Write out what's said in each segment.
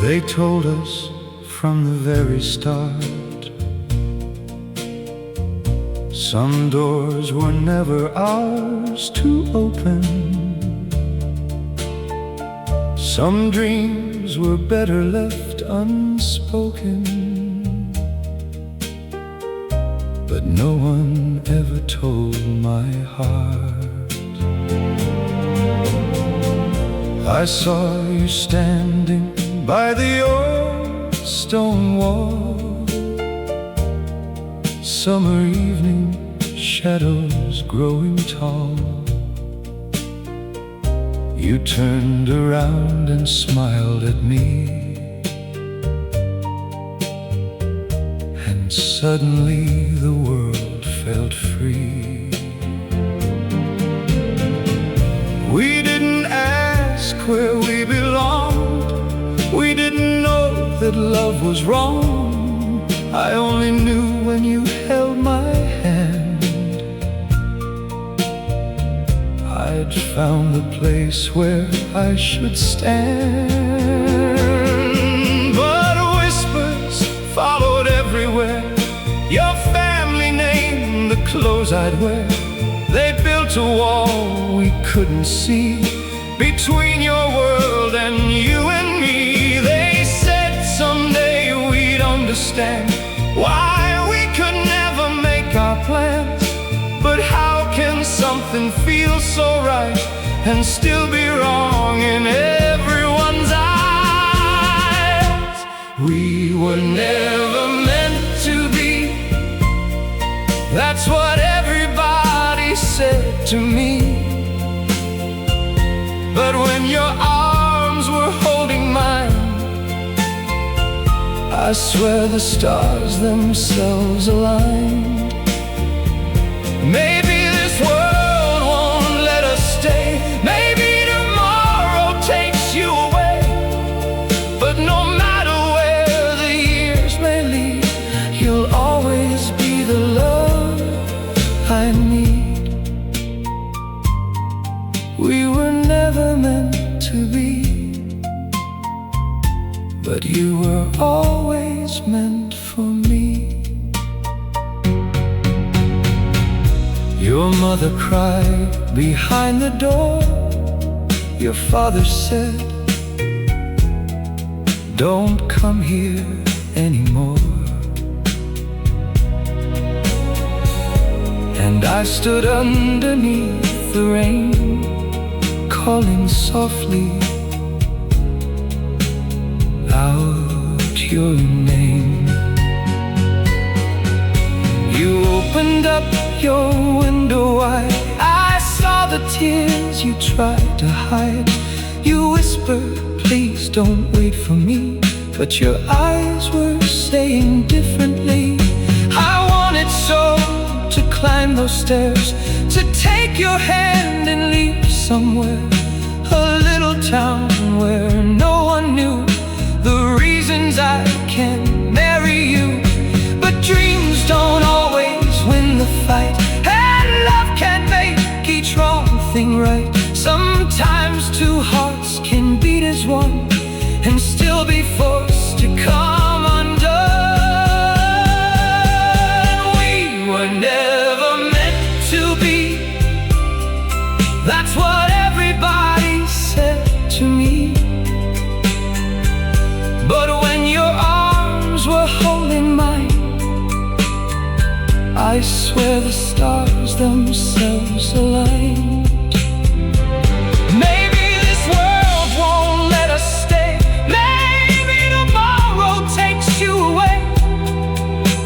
They told us from the very start, some doors were never ours to open. Some dreams were better left unspoken. But no one ever told my heart. I saw you standing by the old stone wall, summer evening, shadows growing tall. You turned around and smiled at me, and suddenly the world felt free. We didn't ask where we belonged, we didn't know that love was wrong. I only knew when you held my hand, I'd found the place where I should stand. But whispers followed everywhere, your family name, the clothes I'd wear. They built a wall we couldn't see between your world and you and me. They said someday we'd understand why we could never make our plans. But how can something feel so right and still be wrong in everyone's eyes? We were never meant to be, that's what everybody said to me. But when your arms were holding mine, I swear the stars themselves aligned. Maybe this world won't let us stay, maybe tomorrow takes you away. But no matter where the years may lead, you'll always be the love I need. We were never meant to be, but you were always meant for me. Your mother cried behind the door. Your father said, don't come here anymore. And I stood underneath the rain, calling softly out your name. You opened up your window wide, I saw the tears you tried to hide. You whispered, please don't wait for me, but your eyes were saying differently. I wanted so to climb those stairs, to take your hand and leave somewhere, a little town where no one knew the reasons I can't marry you. But dreams don't always win the fight, and love can't make each wrong thing right. Sometimes two hearts can beat as one and still be forced to come undone. We were never meant to be, that's what everybody said to me. But when your arms were holding mine, I swear the stars themselves aligned. Maybe this world won't let us stay, maybe tomorrow takes you away.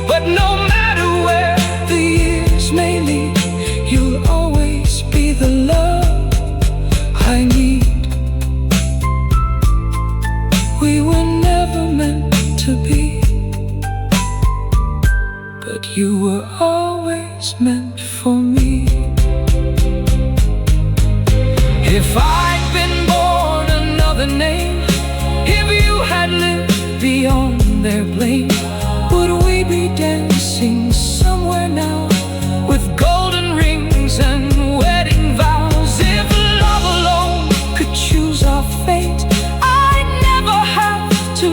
But no matter where the years may lead, you'll always be the love I need. We were never meant to be, but you were always meant for me. If I'd been born another name, if you had lived beyond their blame, would we be dancing somewhere now with golden rings and wedding vows? If love alone could choose our fate, I'd never have to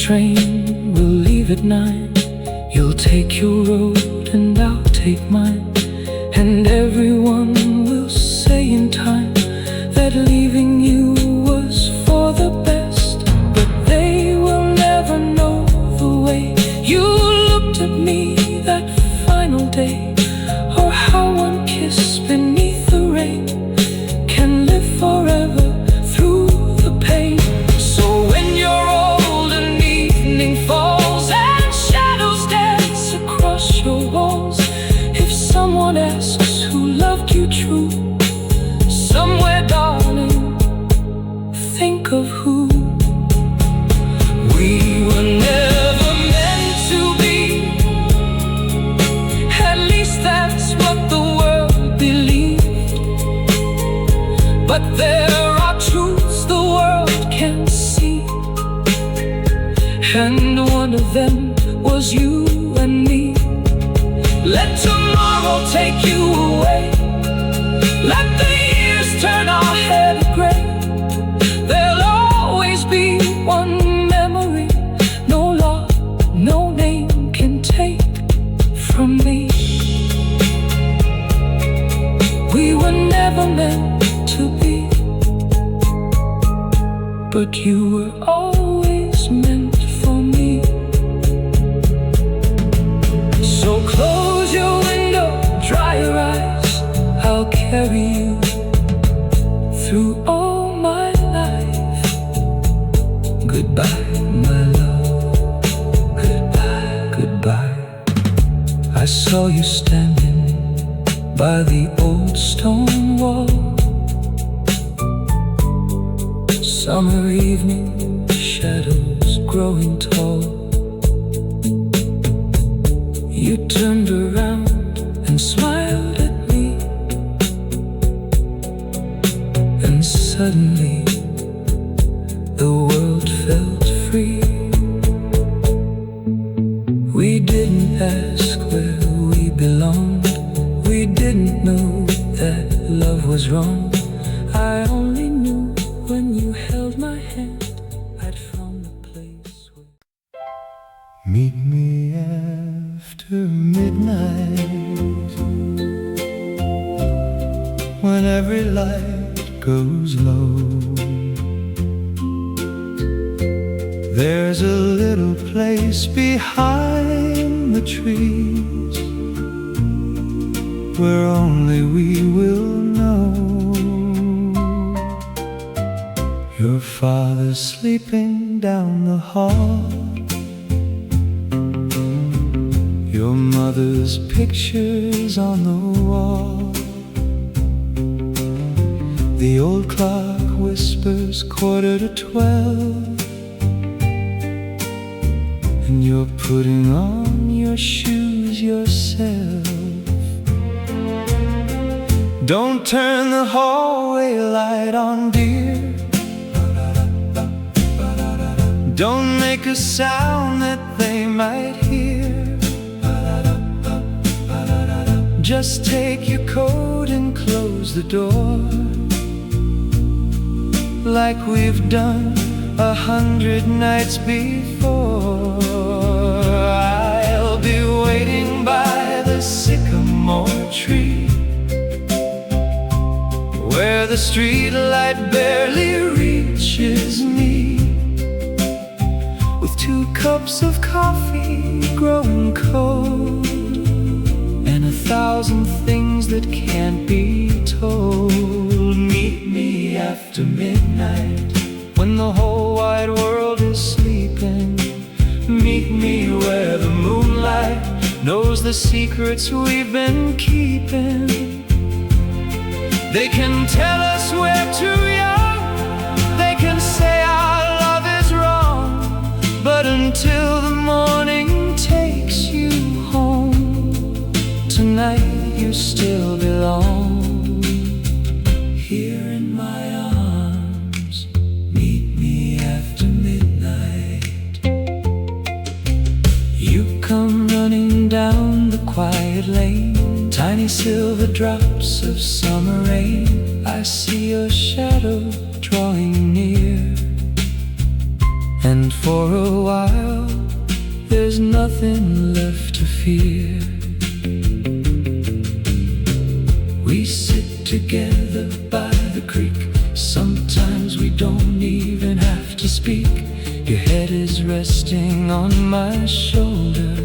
train will leave at 9. You'll take your road and I'll take mine, and everyone will say in time that leaving you was for the best. But they will never know the way you looked at me that final day, or how one kiss beneath the rain can live forever through the pain. So when you're old and evening falls and shadows dance across your walls, if someone asks who loved you true, somewhere darling, think of who. We were never meant to be, at least that's what the world believed. But there are truths the world can't see, and one of them was you and me. Let tomorrow take you away, let the years turn our hair to gray. There'll always be one memory no law, no name can take from me. We were never meant to be, but you were always meant for me. So close your window, dry your eyes, I'll carry you through all my life. Goodbye, my love, goodbye, goodbye. I saw you standing by the old stone wall, summer evening, shadows growing tall. You turned around and smiled at me, and suddenly the world felt free. We didn't ask where we belonged, we didn't know that love was wrong. I only knew when you held my hand, I'd found the place where... Meet me after midnight, when every light goes low. There's a little place behind the trees where only we will know. Your father's sleeping down the hall, your mother's pictures on the wall. The old clock whispers 11:45, and you're putting on your shoes yourself. Don't turn the hallway light on, dear. Don't make a sound that they might hear. Just take your coat and close the door, like we've done 100 nights before. I'll be waiting by the sycamore tree, where the street light barely reaches me, with 2 cups of coffee growing cold, and 1,000 things that can't be told. Meet me after midnight, when the whole wide world is sleeping. Meet me where the moonlight knows the secrets we've been keeping. They can tell us we're too young, they can say our love is wrong, but until the morning takes you home, tonight you still belong here in my arms. Meet me after midnight. You come running down the quiet lane, tiny silver drops of summer rain. I see your shadow drawing near, and for For a while, there's nothing left to fear. We sit together by the creek. Sometimes we don't even have to speak. Your head is resting on my shoulder,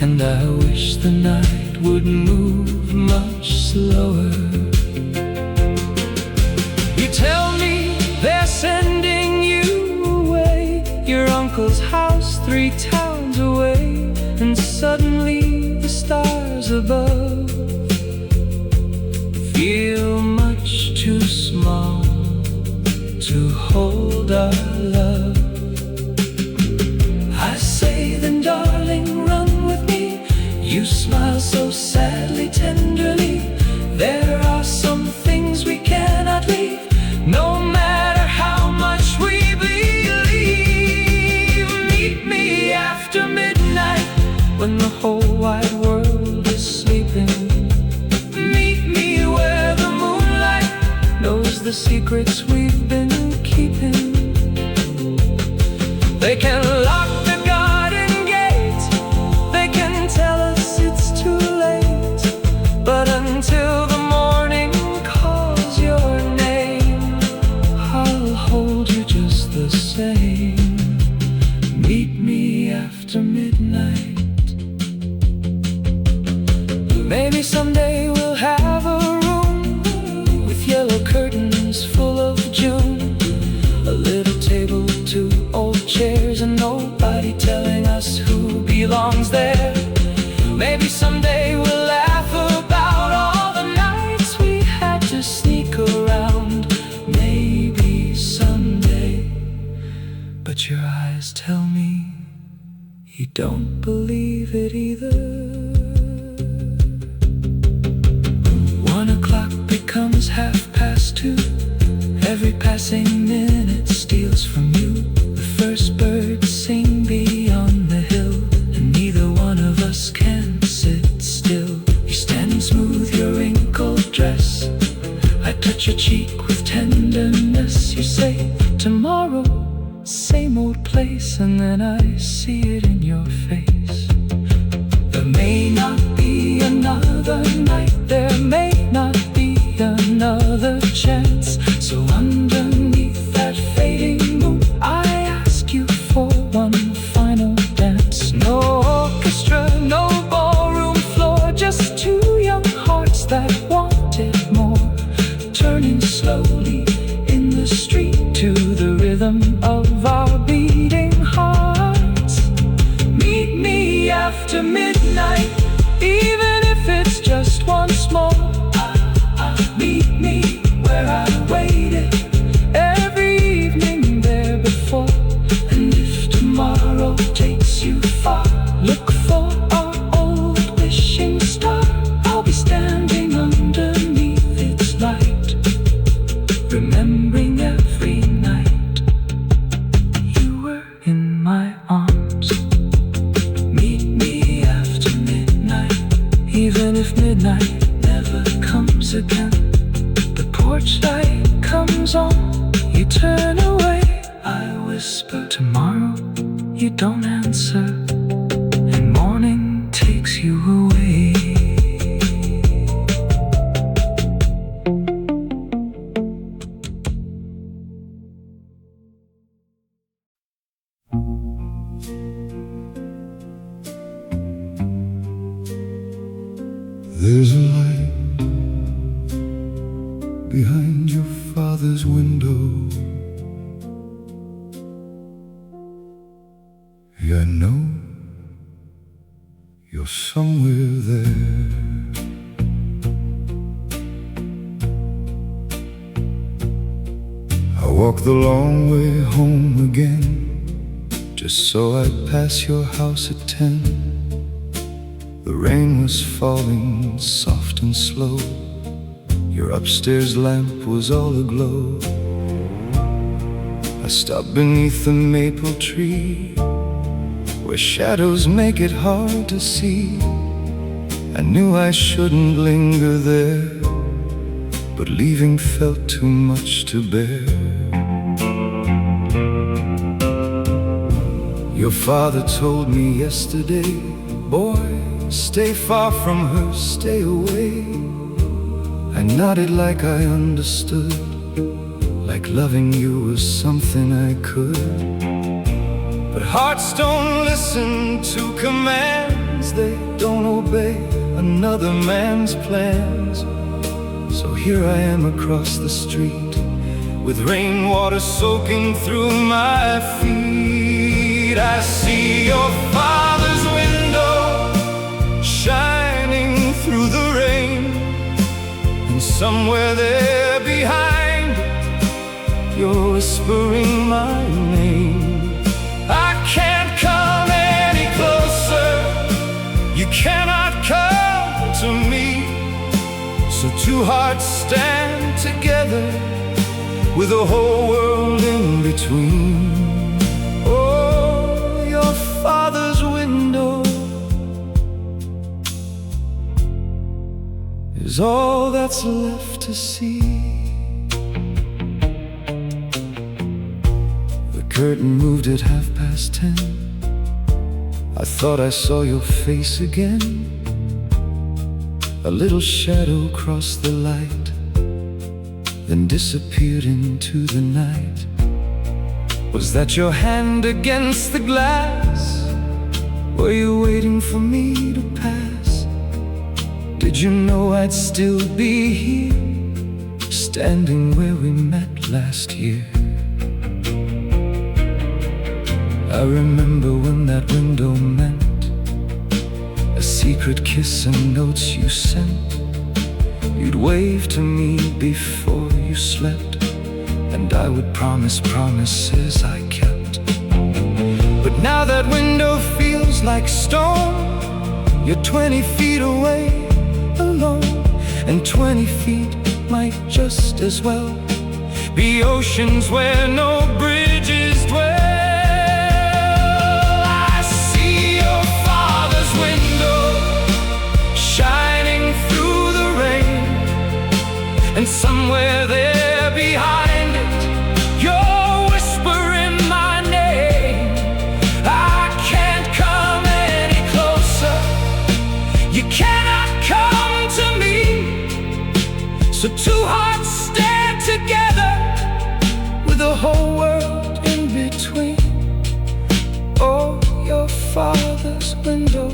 and I wish the night would move much slower. You tell me they're sending you away, your uncle's house 3 towns away, and suddenly the stars above feel much too small to hold our love. I say, then darling, run with me. You smile so sadly, tenderly. There are some things we cannot leave, no matter how much we believe. Meet me after midnight, when the whole wide world is sleeping. Meet me where the moonlight knows the secrets we've been keeping. They can lock the garden gate, they can tell us it's too late, but until the morning calls your name, I'll hold you just the same. Meet me after midnight. Maybe someday we'll have a room with yellow curtains full of June, a little table with 2 old chairs, and nobody telling us who belongs there. Maybe someday we'll laugh about all the nights we had to sneak around. Maybe someday, but your eyes tell me you don't believe it either. 1 o'clock becomes 2:30. Every passing minute steals from you. The first birds sing beyond the hill, and neither one of us can sit still. You're standing smooth, your wrinkled dress. I touch your cheek with tenderness. You say, tomorrow, same old place, and then I see it in your face. There may not be another night, there may not be another chance. So underneath that fading moon, I ask you for one final dance. No orchestra, no ballroom floor, just 2 young hearts that wanted more, turning slowly in the street to the rhythm of our beating hearts. Meet me after midnight, even if it's just once more. Meet me where I waited every evening there before. And if tomorrow takes you far, look for our old wishing star. I'll be standing underneath its light, remembering every night you were in my arms. Meet me after midnight, even if midnight never comes again. The porch light comes on, you turn away. I whisper, tomorrow, you don't answer, and morning takes you away. There's a light behind your father's window. Yeah, I know you're somewhere there. I walk the long way home again, just so I'd pass your house at 10. The rain was falling soft and slow. Your upstairs lamp was all aglow. I stopped beneath the maple tree, where shadows make it hard to see. I knew I shouldn't linger there, but leaving felt too much to bear. Your father told me yesterday, boy, stay far from her, stay away. I nodded like I understood, like loving you was something I could. But hearts don't listen to commands, they don't obey another man's plans. So here I am across the street, with rainwater soaking through my feet. I see your father's window shining through the rain, and somewhere there behind it, you're whispering my name. I can't come any closer, you cannot come to me. So two hearts stand together, with the whole world in between. Oh, your father's window is all that's left to see. The curtain moved at 10:30. I thought I saw your face again. A little shadow crossed the light, then disappeared into the night. Was that your hand against the glass? Were you waiting for me to pass? Did you know I'd still be here, standing where we met last year? I remember when that window meant a secret kiss and notes you sent. You'd wave to me before you slept, and I would promise promises I kept. But now that window feels like stone. You're 20 feet away, alone, and 20 feet might just as well be oceans where no bridges dwell. I see your father's window shining through the rain, and somewhere there behind it, you're whispering my name. I can't come any closer, you cannot come to me. So two hearts stand together, with the whole world in between. Oh, your father's window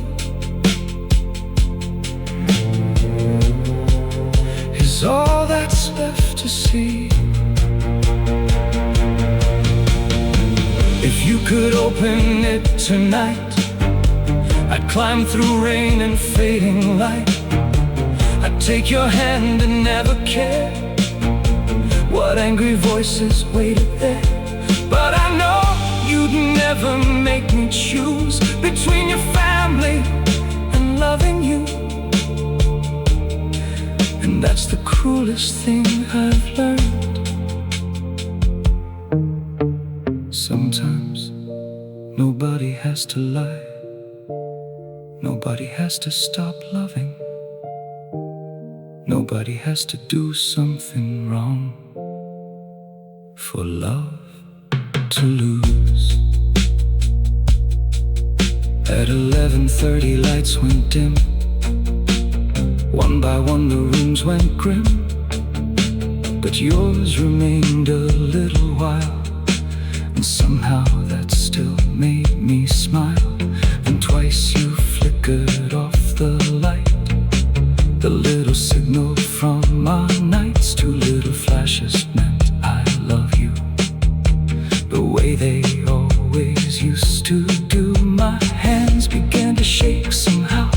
is all that's left to see. If you could open it tonight, I'd climb through rain and fading light. I'd take your hand and never care what angry voices waited there. But I know you'd never make me choose between your family and loving you. And that's the cruelest thing I've learned. Sometimes nobody has to lie, nobody has to stop loving, nobody has to do something wrong for love to lose. At 11:30 lights went dim, one by one the rooms went grim, but yours remained a little while, and somehow that still made me smile. Then twice you flickered off the light, the little signal from our nights. Two little flashes meant I love you, the way they always used to do. My hands began to shake somehow.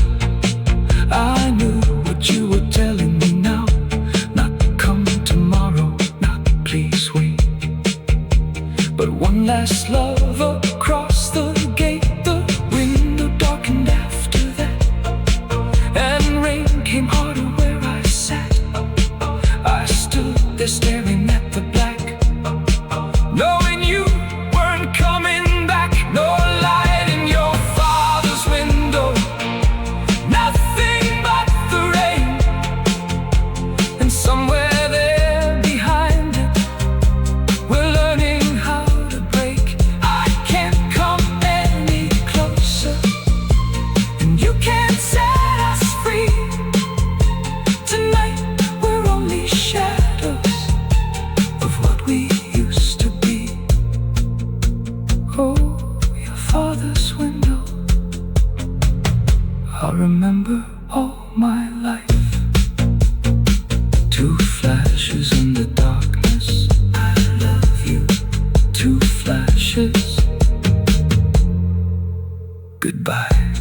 I knew what you were telling me now. Not come tomorrow, not please wait, but one last love across remember all my life. Two flashes in the darkness, I love you. Two flashes, goodbye.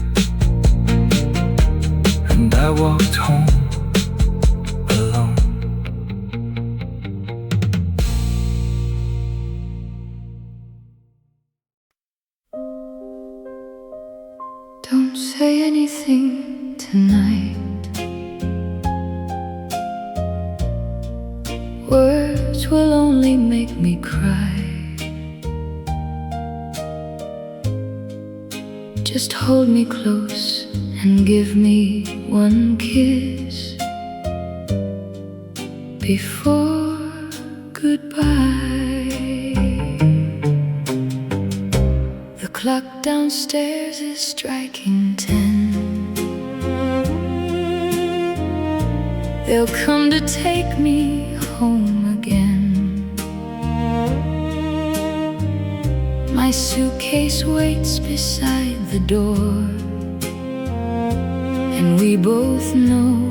And I walked home alone. Don't say anything tonight. Words will only make me cry. Just hold me close and give me one kiss before goodbye. The clock downstairs is striking 10. They'll come to take me home again. My suitcase waits beside the door, and we both know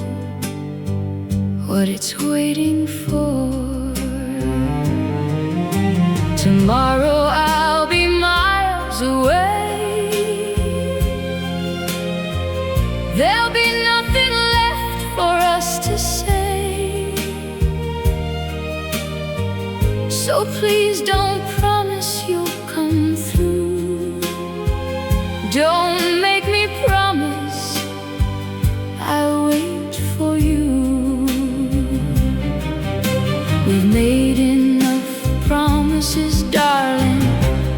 what it's waiting for. Tomorrow I'll be miles away. There'll be nothing left for us to say. So please don't promise you'll come through. Don't make me promise I'll wait for you. We've made enough promises, darling,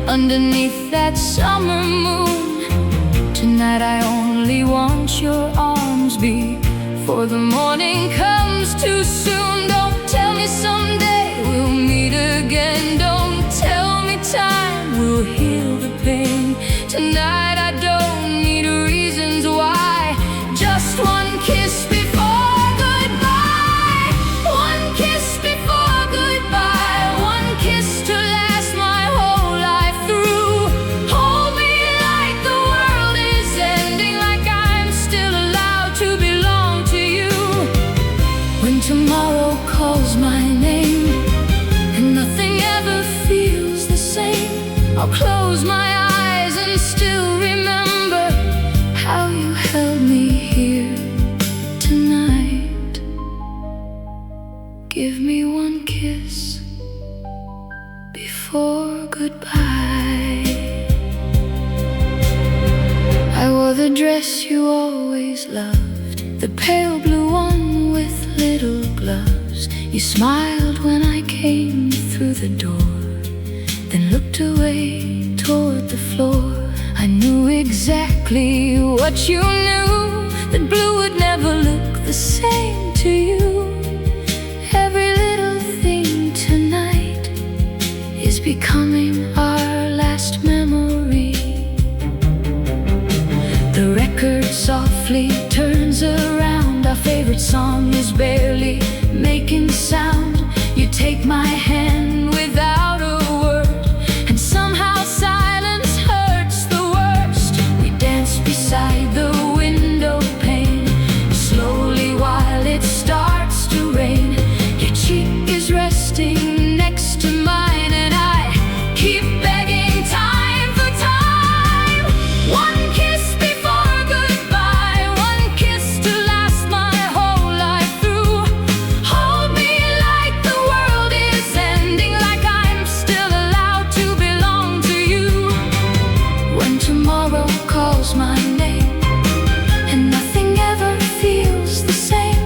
underneath that summer moon. Tonight I only want your arms before the morning comes too soon. Don't tell me someday we'll meet again. Don't tell me time will heal the pain. Tonight I don't need reasons why. Just one kiss before goodbye. One kiss before goodbye. One kiss to last my whole life through. Hold me like the world is ending, like I'm still allowed to belong to you. When tomorrow calls my name and nothing ever feels the same, I'll close my eyes and still remember how you held me here tonight. Give me one kiss before goodbye. I wore the dress you always loved, the pale blue one with little gloves. You smiled when I came through the door, then looked away toward the floor. I knew exactly what you knew, that blue would never look the same to you. Every little thing tonight is becoming our last memory. The record softly turns around, our favorite song is barely making sound. You take my hand without a word, and somehow silence hurts the worst. We dance beside the window pane, slowly while it starts to rain. Your cheek is resting next to mine, and I keep begging time for time. One kiss before goodbye. One kiss to last my whole life through. Hold me like the world is ending, like I'm still allowed to belong to you. When tomorrow calls my name and nothing ever feels the same,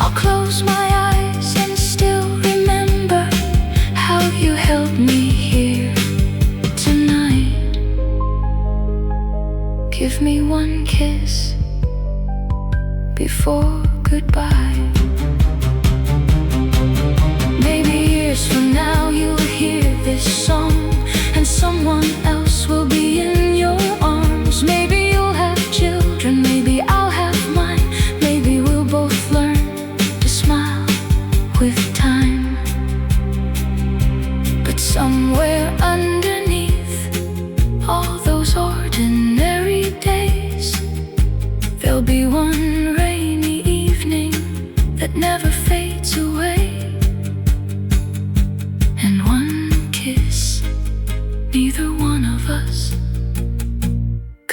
I'll close my eyes and still remember how you held me here tonight. Give me one kiss before goodbye. Maybe years from now you'll hear this song, and someone else will be in your arms. Maybe you'll have children, maybe I'll have mine. Maybe we'll both learn to smile with time. But somewhere underneath all those ordinary days, there'll be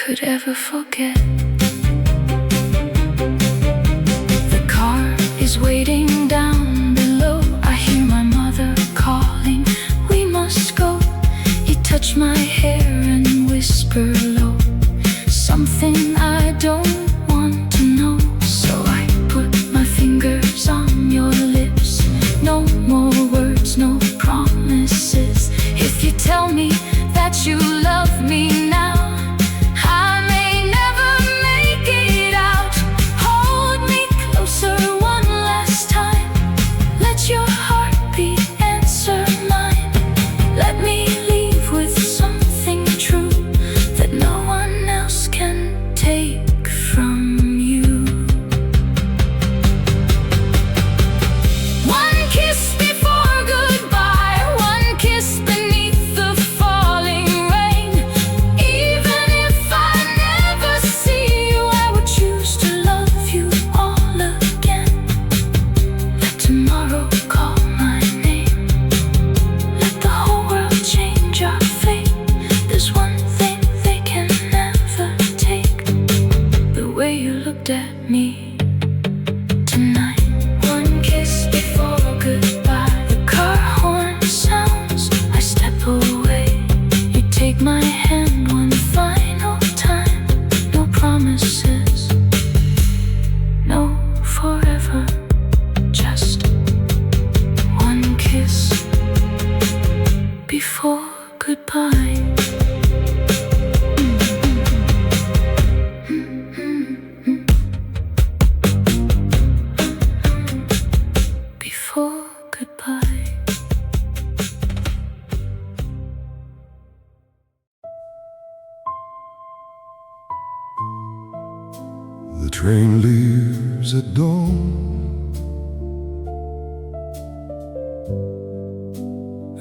could ever forget. The car is waiting down below. I hear my mother calling, we must go. You touch my hair and whisper low something I don't want to know. So I put my fingers on your lips. No more words, no promises. If you tell me that you love me now, I may never make it out. Hold me closer one last time. Let your heartbeat answer mine. Let me leave with something true that no one else can take from you. One kiss before goodbye, one kiss beneath the falling rain. Even if I never see you, I would choose to love you all again. Let tomorrow call my name. Let the whole world change our fate. There's one thing they can never take: the way you looked at me tonight. One kiss before goodbye. The car horn sounds, I step away. You take my hand one final time. No promises, no forever. Just one kiss before goodbye. Before goodbye. The train leaves at dawn,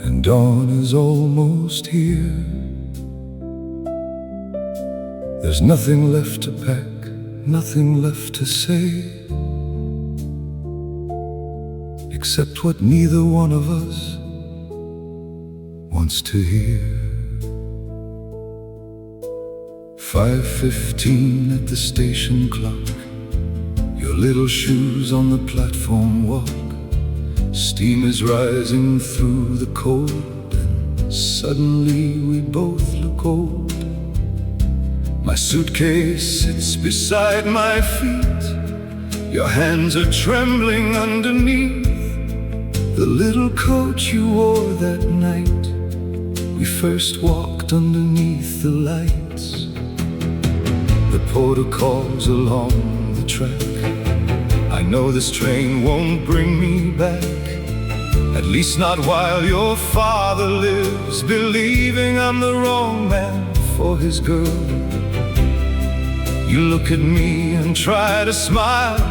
and dawn is almost here. There's nothing left to pack, nothing left to say, except what neither one of us wants to hear. 5:15 at the station clock. Your little shoes on the platform walk. Steam is rising through the cold, and suddenly we both look old. My suitcase sits beside my feet. Your hands are trembling underneath the little coat you wore that night we first walked underneath the lights. The porter calls along the track. I know this train won't bring me back, at least not while your father lives, believing I'm the wrong man for his girl. You look at me and try to smile.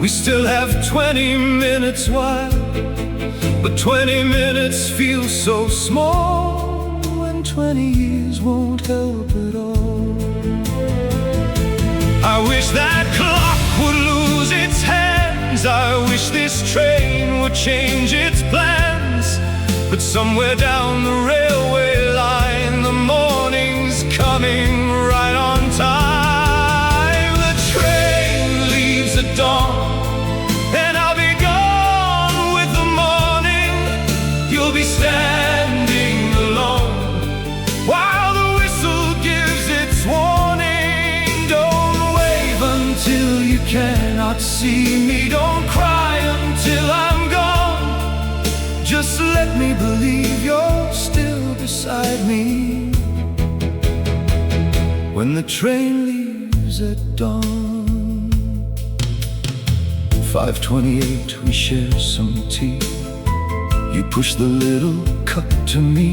We still have 20 minutes while, but 20 minutes feel so small when 20 years won't help at all. I wish that clock would lose its hands. I wish this train would change its plans. But somewhere down the railway line, the morning's coming right on time. The train leaves at dawn, and I'll be gone with the morning. You'll be standing alone while the whistle gives its warning. Don't wave until you cannot see me. Don't cry until I'm gone. Just let me believe you're still beside me when the train leaves at dawn. 5:28, we share some tea. You push the little cup to me.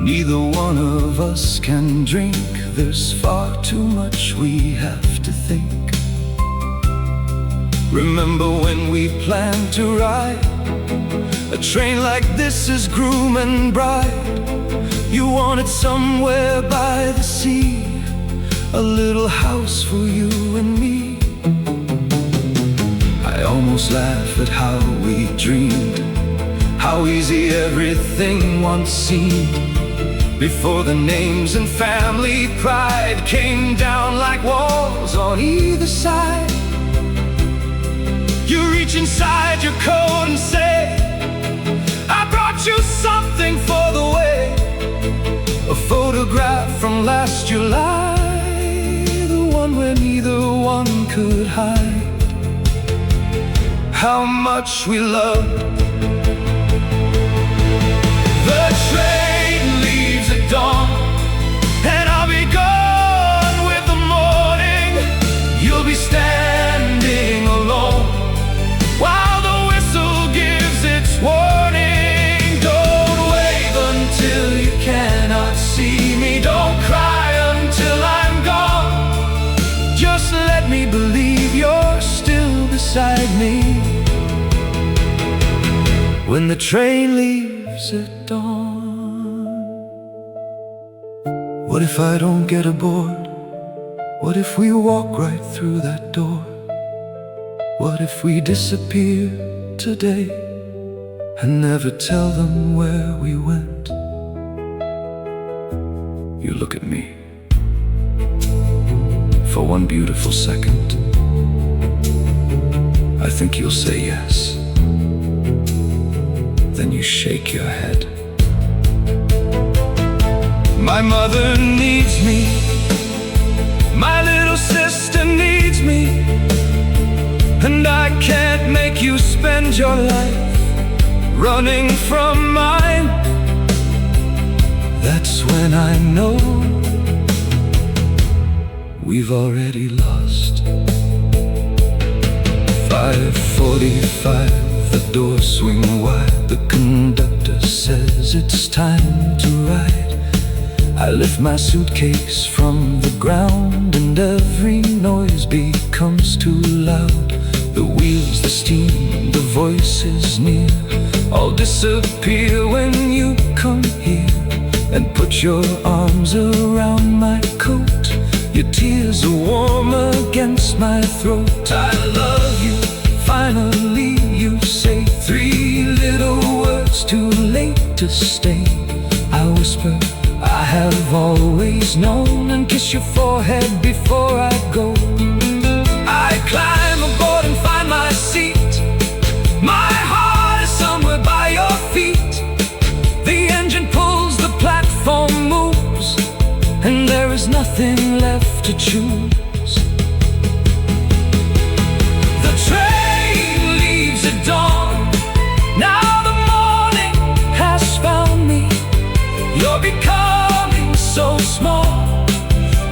Neither one of us can drink. There's far too much we have to think. Remember when we planned to ride a train like this as groom and bride? You wanted somewhere by the sea, a little house for you and me. I almost laugh at how we dreamed, how easy everything once seemed, before the names and family on either side. You reach inside your coat and say, I brought you something for the way. A photograph from last July, the one where neither one could hide how much we loved. The train leaves at dawn, and I'll be gone with the morning. You'll be standing alone while the whistle gives its warning. Don't wave until you cannot see me. Don't cry until I'm gone. Just let me believe you're still beside me when the train leaves at dawn. What if I don't get aboard? What if we walk right through that door? What if we disappear today and never tell them where we went? You look at me for one beautiful second. I think you'll say yes. Then you shake your head. My mother needs me. My little sister needs me. And I can't make you spend your life running from mine. That's when I know we've already lost. 5:45, the doors swing wide. The conductor says it's time to ride. I lift my suitcase from the ground, and every noise becomes too loud. The wheels, the steam, the voices near all disappear when you come here and put your arms around my coat. Your tears are warm against my throat. I love you, finally you say 3 little words, too late to stay. I whisper, I have always known, and kiss your forehead before I go. I climb aboard and find my seat. My heart is somewhere by your feet. The engine pulls, the platform moves, and there is nothing left to choose. The train leaves at dawn. Now the morning has found me. You're becoming so small,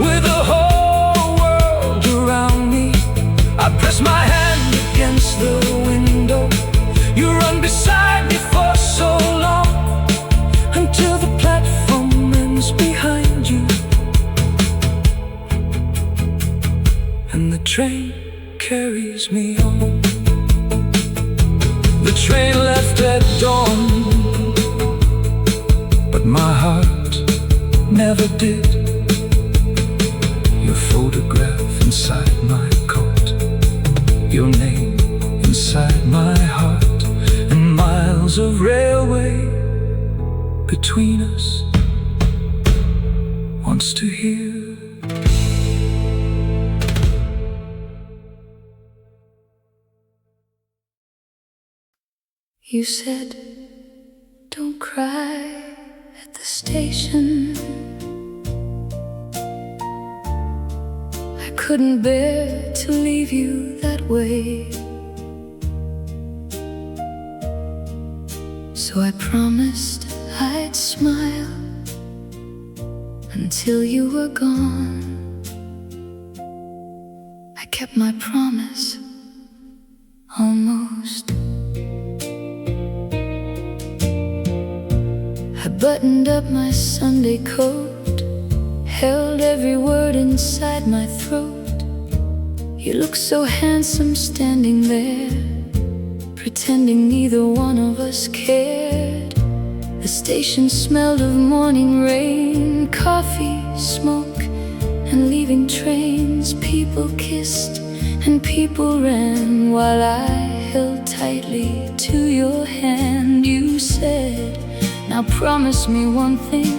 with the whole world around me. I press my hand against the window. You run beside me for so long, until the platform ends behind you, and the train carries me on. The train left at dawn, but my heart never did. Your photograph inside my coat, your name inside my heart, and miles of railway between us wants to hear. You said, don't cry at the station. I couldn't bear to leave you that way. So I promised I'd smile until you were gone. I kept my promise, almost. I buttoned up my Sunday coat, held every word inside my throat. You looked so handsome standing there, pretending neither one of us cared. The station smelled of morning rain, coffee, smoke, and leaving trains. People kissed and people ran, while I held tightly to your hand. You said, now promise me one thing,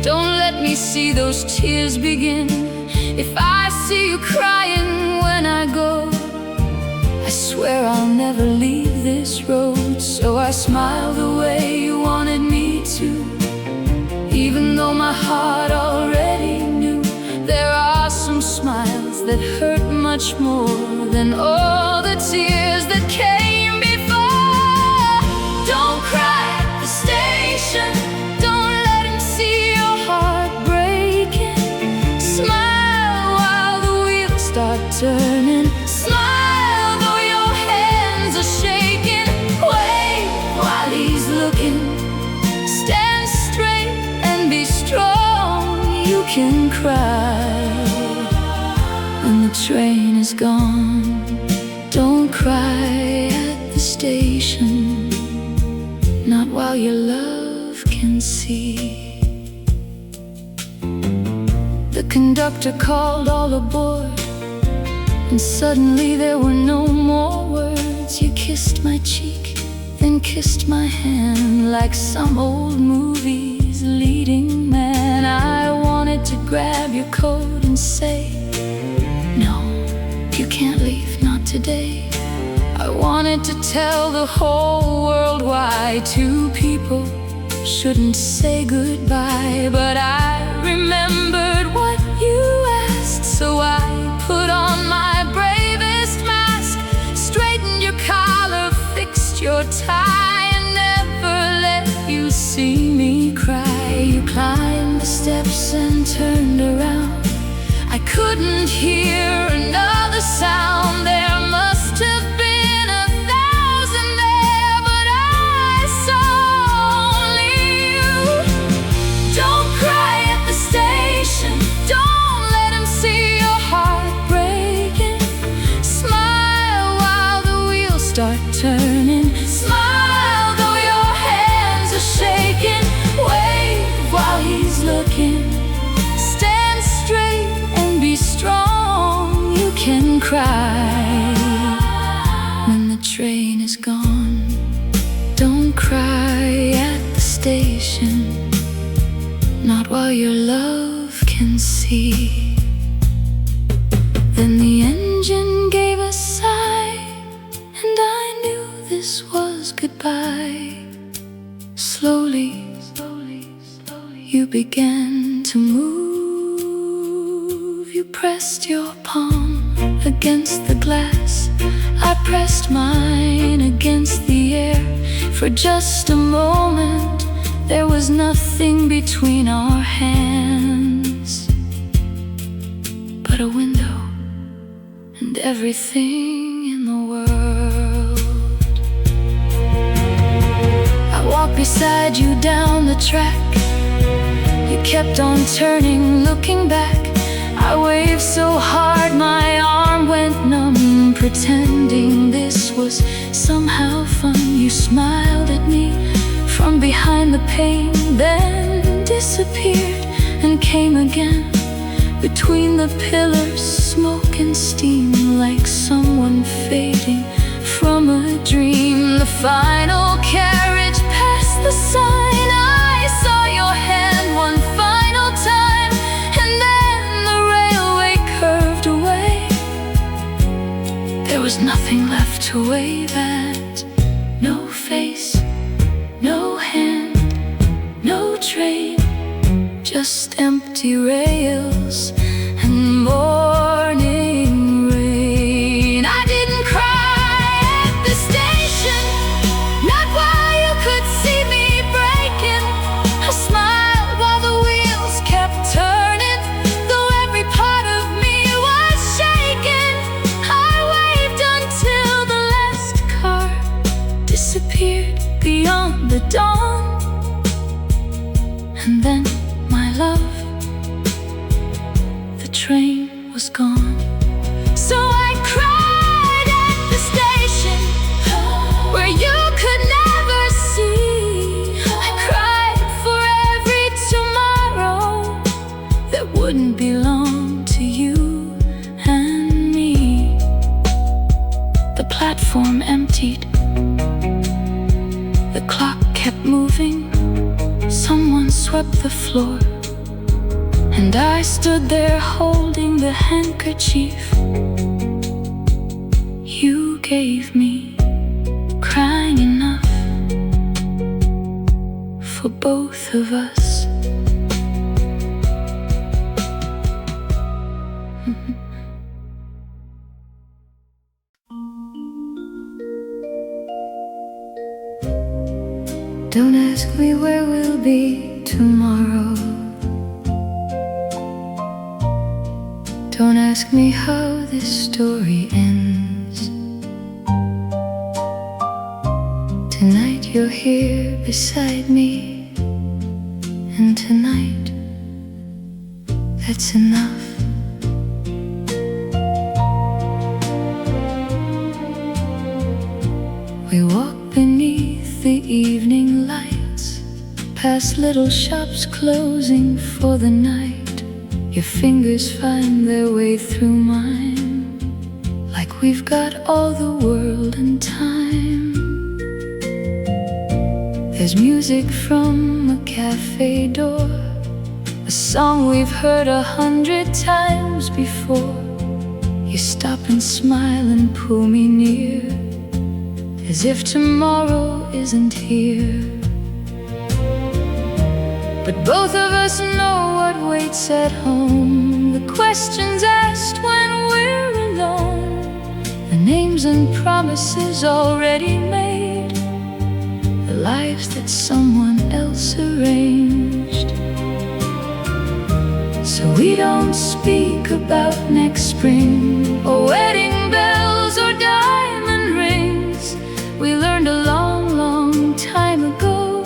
don't let me see those tears begin. If I see you crying when I go, I swear I'll never leave this road. So I smile the way you wanted me to, even though my heart already knew. There are some smiles that hurt much more than all the tears that came before. Don't cry at the station, don't let him see your heart breaking. Smile while the wheels start turning. Smile though your hands are shaking. Wait while he's looking. Stand straight and be strong. You can cry when the train is gone. Don't cry at the station, not while your love can see. The conductor called all aboard, and suddenly there were no more words. You kissed my cheek, then kissed my hand, like some old movie's leading man. I wanted to grab your coat and say, no, you can't leave, not today. I wanted to tell the whole world why two people shouldn't say goodbye. But I remembered what you asked, so I put on my bravest mask, straightened your collar, fixed your tie, and never let you see me cry. You climbed the steps and turned around. I couldn't hear another sound. There must have been 1,000 there, but I saw only you. Don't cry at the station, don't let him see your heart breaking. Smile while the wheels start turning. Smile though your hands are shaking. Wait while he's looking. Stand straight and be strong. You can cry when the train is gone. Don't cry at the station, not while your love can see. Then the engine gave a sigh, and I knew this was goodbye. Slowly, you began to move. You pressed your palm against the glass, I pressed mine against the air. For just a moment, there was nothing between our hands but a window and everything in the world. I walked beside you down the track. You kept on turning, looking back. I waved so hard my arm went numb, pretending this was somehow fun. You smiled at me from behind the pane, then disappeared and came again. Between the pillars, smoke and steam, like someone fading from a dream. The final carriage passed the sign. I saw your hand one final time, and then the railway curved away. There was nothing left to wave at. No face, no hand, no train, just empty rails and morning rain. I didn't cry at the station, not while you could see me breaking. I smiled while the wheels kept turning, though every part of me was shaking. I waved until the last car disappeared beyond the dawn. And then, my love, the train was gone. So I cried at the station, where you could never see. I cried for every tomorrow that wouldn't belong to you and me. The platform emptied, the clock kept moving. Someone swept the floor, And I stood there holding the handkerchief you gave me, crying enough for both of us. Don't ask me where we'll be tomorrow. Don't ask me how this story ends. Tonight you're here beside me, and tonight, that's enough. We walk beneath the evening lights, past little shops closing for the night. Your fingers find their way through mine, like we've got all the world and time. There's music from a cafe door, a song we've heard 100 times before. You stop and smile and pull me near, as if tomorrow isn't here. But both of us know what waits at home, the questions asked when we're alone, the names and promises already made, the lives that someone else arranged. So we don't speak about next spring, or wedding bells, or diamond rings. We learned a long, long time ago,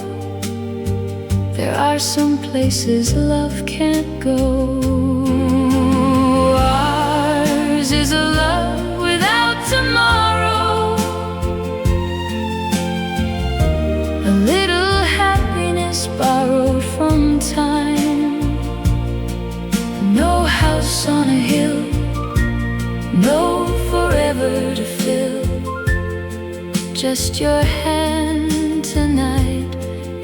there are some places love can't go. Ours is a love without tomorrow, a little happiness borrowed from time. No house on a hill, no forever to fill, just your hand tonight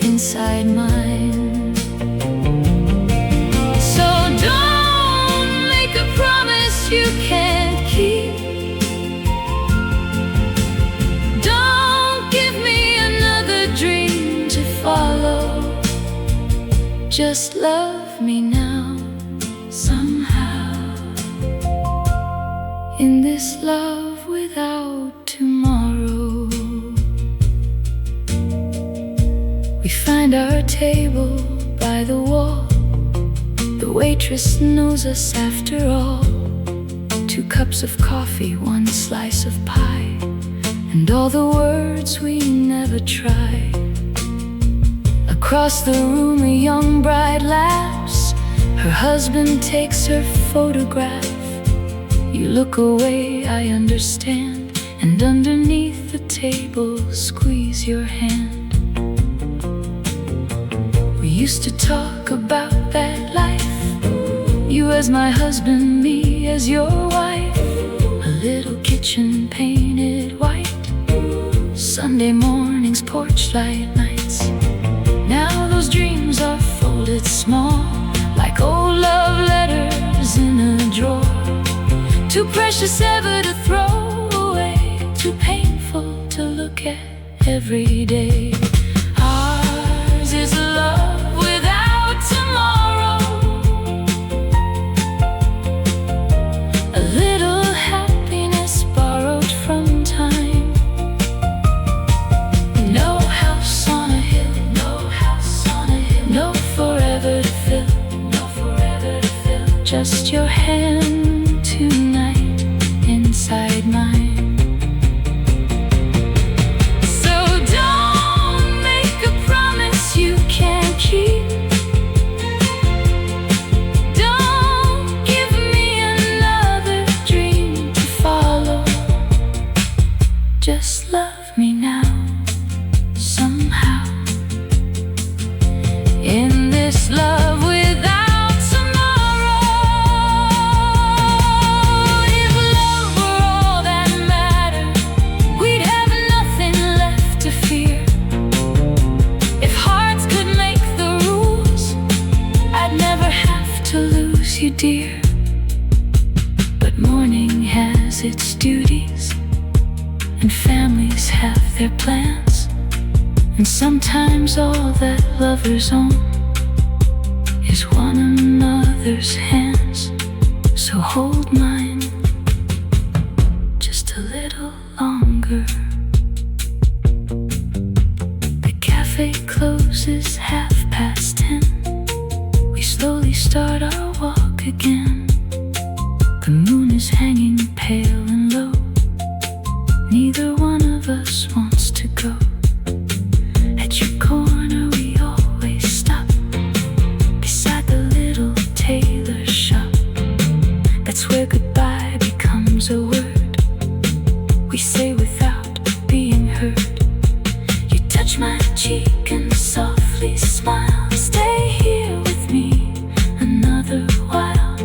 inside mine. So don't make a promise you can't keep. Don't give me another dream to follow. Just love me now, somehow, in this love without tomorrow. We find our table by the wall, the waitress knows us after all. 2 cups of coffee, 1 slice of pie, and all the words we never tried. Across the room a young bride laughs, her husband takes her photograph. You look away, I understand, and underneath the table squeeze your hand. We used to talk about that life, you as my husband, me as your wife. A little kitchen painted white, Sunday mornings, porch light nights. Now those dreams are folded small, like old love letters in a drawer. Too precious ever to throw away, too painful to look at every day. Ours is a love without tomorrow, a little happiness borrowed from time. No house on a hill, no house on a hill, no forever to fill, no forever to fill, just your hand tonight inside mine. So don't make a promise you can't keep. Don't give me another dream to follow. Just love me now, somehow, in this love without tomorrow. If love were all that dear, but morning has its duties, and families have their plans, and sometimes all that lovers own is one another's hands. So hold mine just a little longer. The cafe closes 10:30. We slowly start our walk again. The moon is hanging pale and low. Neither one of us wants to go. At your corner we always stop, beside the little tailor shop. That's where goodbye becomes a word we say without being heard. You touch my cheek and softly smile. Stay here with me another while.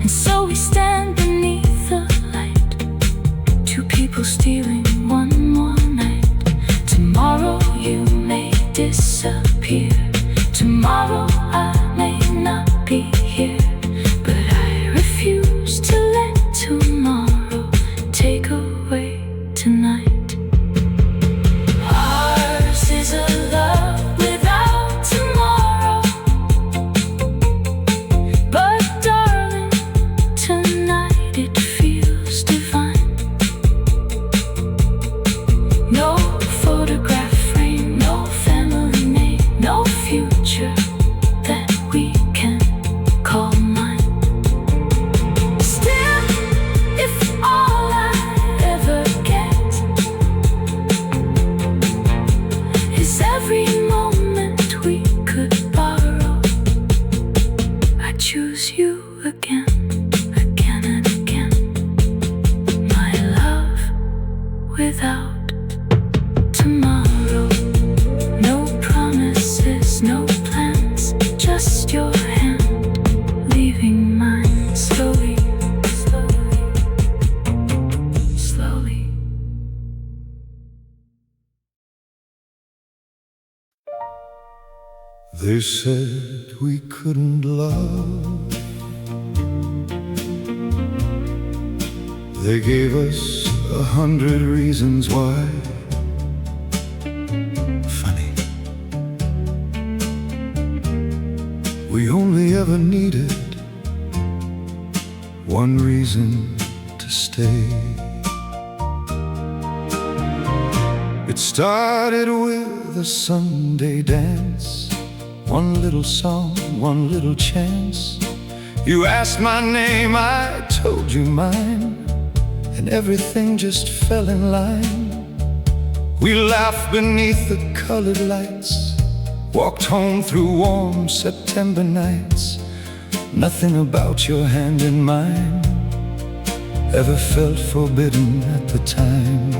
And so we stand beneath the light, two people stealing one more night. Tomorrow you may disappear. Tomorrow I may not be here, but I refuse to let tomorrow take away tonight. Ours is a love without tomorrow, but darling, tonight it feels divine. No photograph frame, no family name, no future that we can call mine. Still, if all I ever get is every moment we could borrow, I choose you again, again and again. My love without tomorrow. No promises, no plans, just your hand leaving mine slowly, slowly, slowly. They said we couldn't love. They gave us 100 reasons why. Funny, we only ever needed one reason to stay. It started with a Sunday dance, one little song, one little chance. You asked my name, I told you mine, and everything just fell in line. We laughed beneath the colored lights, walked home through warm September nights. Nothing about your hand in mine ever felt forbidden at the time.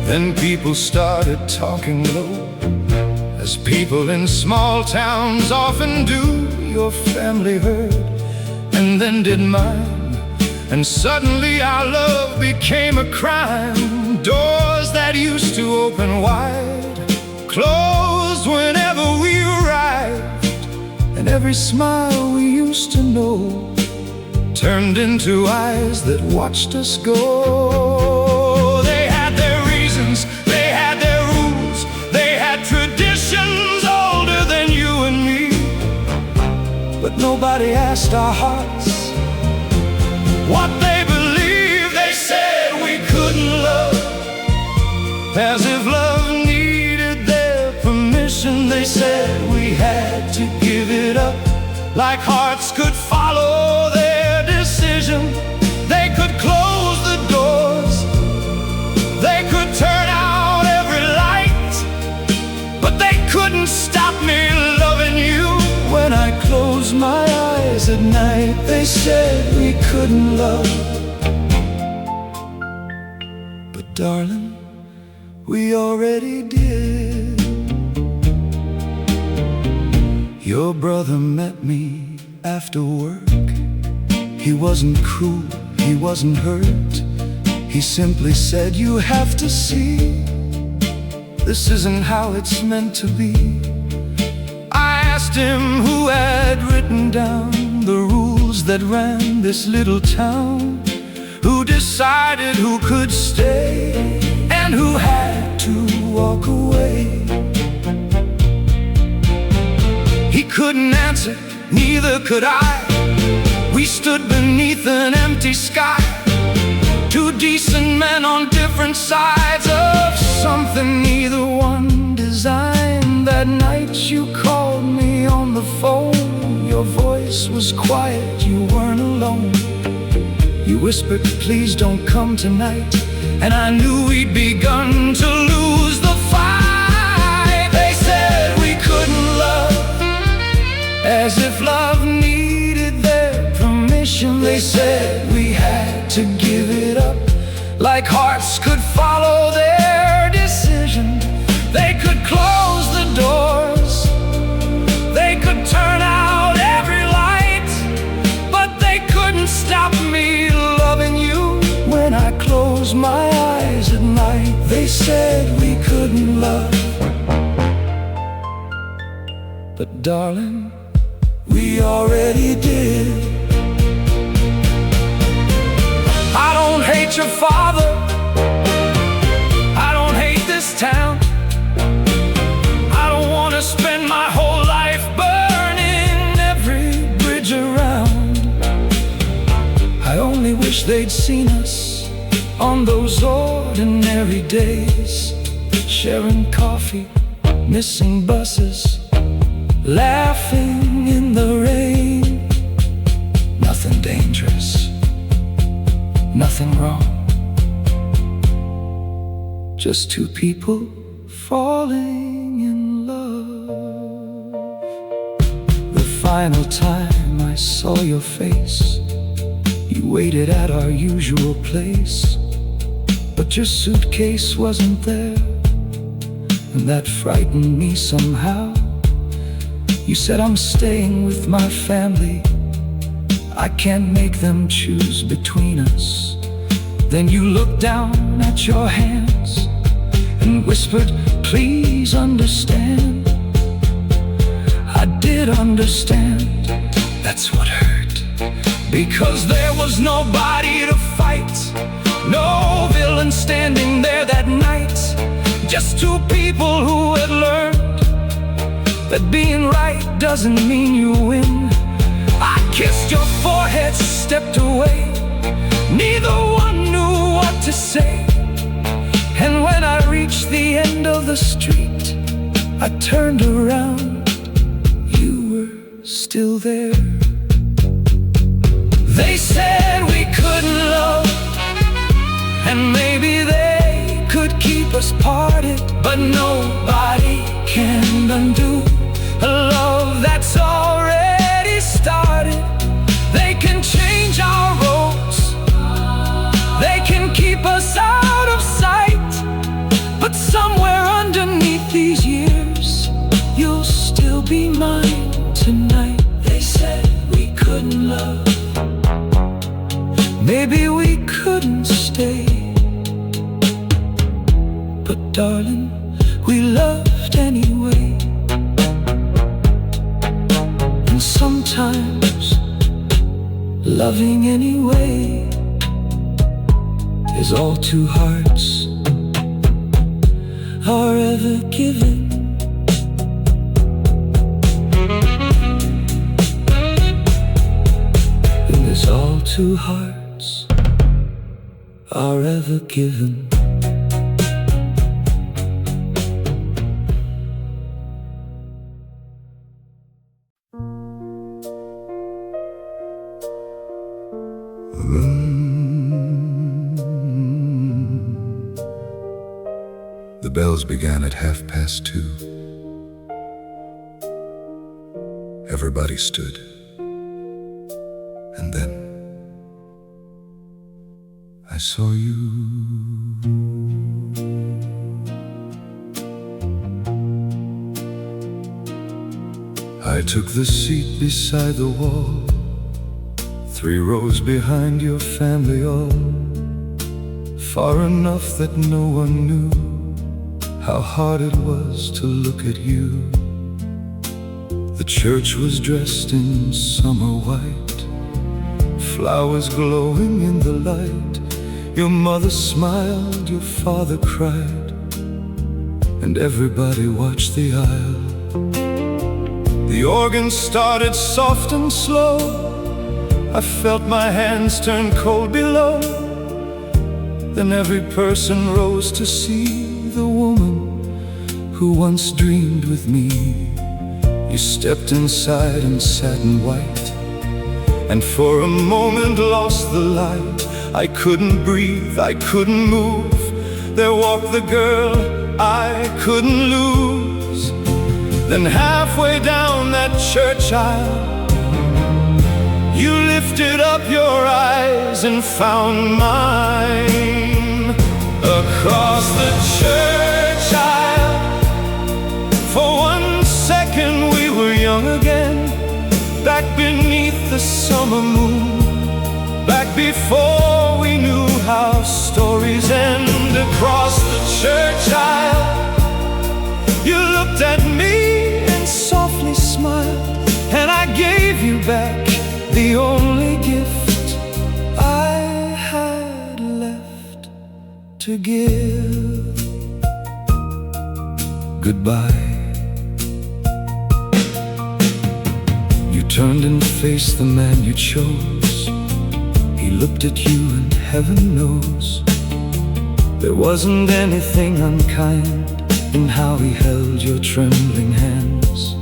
Then people started talking low, as people in small towns often do. Your family heard, and then did mine, and suddenly our love became a crime. Doors that used to open wide closed whenever we arrived, and every smile we used to know turned into eyes that watched us go. They had their reasons, they had their rules, they had traditions older than you and me, but nobody asked our hearts what they believed. They said we couldn't love, as if love needed their permission. They said we had to give it up, like hearts could follow their decision. They could close the doors, they could turn out every light, but they couldn't stop me loving you. When I closed my eyes at night, they said we couldn't love, but darling, we already did. Your brother met me after work. He wasn't cruel, he wasn't hurt. He simply said, you have to see, this isn't how it's meant to be. I asked him who had written down the rules that ran this little town, who decided who could stay and who had to walk away. He couldn't answer, neither could I. We stood beneath an empty sky, two decent men on different sides of something neither one designed. That night you called me on the phone. Your voice was quiet, you weren't alone. You whispered, please don't come tonight. And I knew we'd begun to lose the fight. They said we couldn't love, as if love needed their permission. They said we had to give it up, like hearts could follow their decision. They could close the doors, they could turn out every light, but they couldn't stop me loving you when I closed my eyes at night. They said we couldn't love, but darling, we already did. I don't hate your father, I don't hate this town. I don't want to spend my whole life burning every bridge around. I only wish they'd seen us on those ordinary days, sharing coffee, missing buses, laughing in the rain. Nothing dangerous, nothing wrong, just two people falling in love. The final time I saw your face, you waited at our usual place, but your suitcase wasn't there, and that frightened me somehow. You said, I'm staying with my family, I can't make them choose between us. Then you looked down at your hands and whispered, please understand. I did understand, that's what hurt, because there was nobody to fight, no villain standing there that night, just two people who had learned that being right doesn't mean you win. I kissed your forehead, stepped away, neither one knew what to say. And when I reached the end of the street, I turned around, you were still there. They said we couldn't love, and maybe they could keep us parted, but nobody can undo a love that's already started. They can change our roads, they can keep us out of sight, but somewhere underneath these years, you'll still be mine tonight. They said we couldn't love, maybe we couldn't stay, but darling, we loved anyway. And sometimes loving anyway is all two hearts are ever given. And is all two hearts are ever given. The bells began at 2:30. Everybody stood, and then I saw you. I took the seat beside the wall, 3 rows behind your family, all far enough that no one knew how hard it was to look at you. The church was dressed in summer white, flowers glowing in the light. Your mother smiled, your father cried, and everybody watched the aisle. The organ started soft and slow. I felt my hands turn cold below. Then every person rose to see the woman who once dreamed with me. You stepped inside and sat in white, and for a moment lost the light. I couldn't breathe, I couldn't move. There walked the girl I couldn't lose. Then halfway down that church aisle, you lifted up your eyes and found mine. Across the church aisle, for 1 second we were young again. Back beneath the summer moon, back before we knew how stories end. Across the church aisle, you looked at me and softly smiled, and I gave you back the only gift I had left to give. Goodbye. You turned and faced the man you chose. He looked at you and heaven knows there wasn't anything unkind in how he held your trembling hands.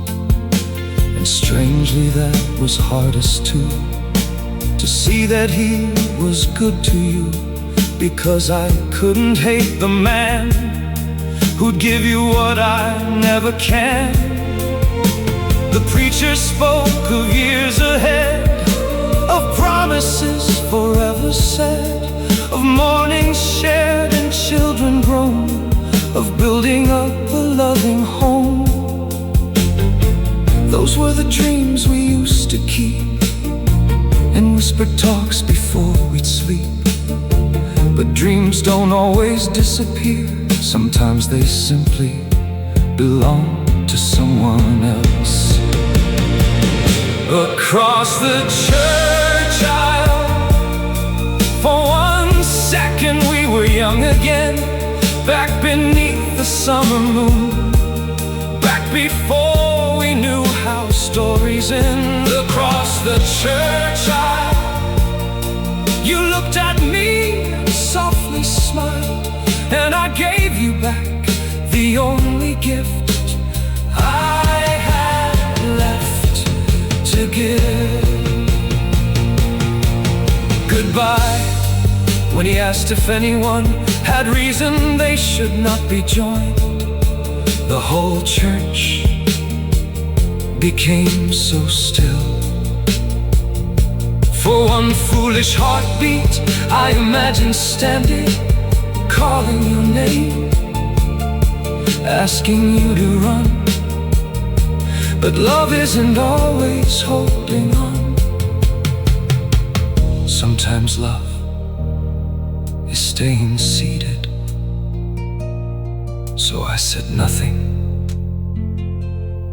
And strangely that was hardest too, to see that he was good to you, because I couldn't hate the man who'd give you what I never can. The preacher spoke of years ahead, of promises forever said, of mornings shared and children grown, of building up a loving home. Those were the dreams we used to keep, and whispered talks before we'd sleep. But dreams don't always disappear. Sometimes they simply belong to someone else. Across the church aisle, for 1 second we were young again. Back beneath the summer moon, back before we knew how stories end. Across the church aisle, you looked at me and softly smiled, and I gave you back the only gift I had left to give. Goodbye. When he asked if anyone had reason they should not be joined, the whole church became so still. For one foolish heartbeat, I imagined standing, calling your name, asking you to run. But love isn't always holding on. Sometimes love is staying seated. So I said nothing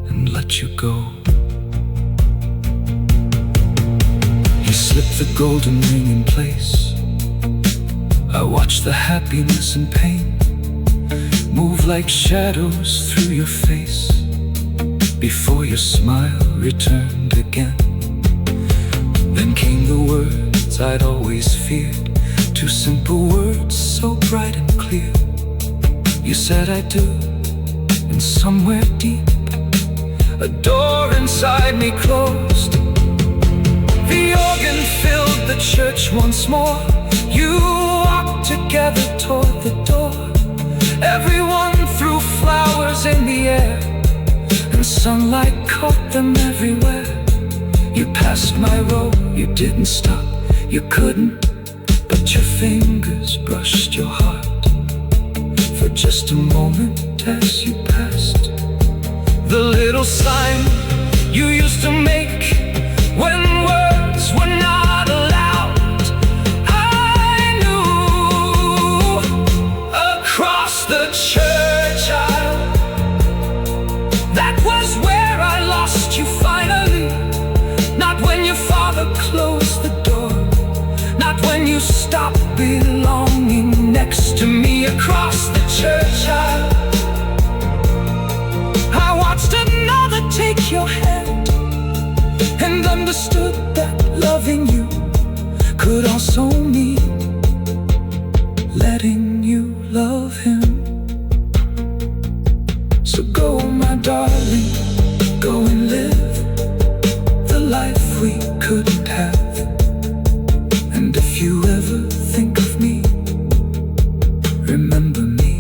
and let you go. You slipped the golden ring in place. I watched the happiness and pain move like shadows through your face, before your smile returned again. Then came the words I'd always feared, 2 simple words so bright and clear. You said I do, and somewhere deep a door inside me closed. The organ filled the church once more. You walked together toward the door. Everyone threw flowers in the air, and sunlight caught them everywhere. You passed my row, you didn't stop, you couldn't, but your fingers brushed your heart for just a moment as you passed. The little sign you used to make when words were not allowed, I knew. Across the church aisle, that was where I lost you finally. Not when your father closed the door, belonging next to me across the church aisle. I watched another take your hand and understood that loving you could also mean letting you love him. So go, my darling, go and live the life we couldn't have. And if you ever think of me, remember me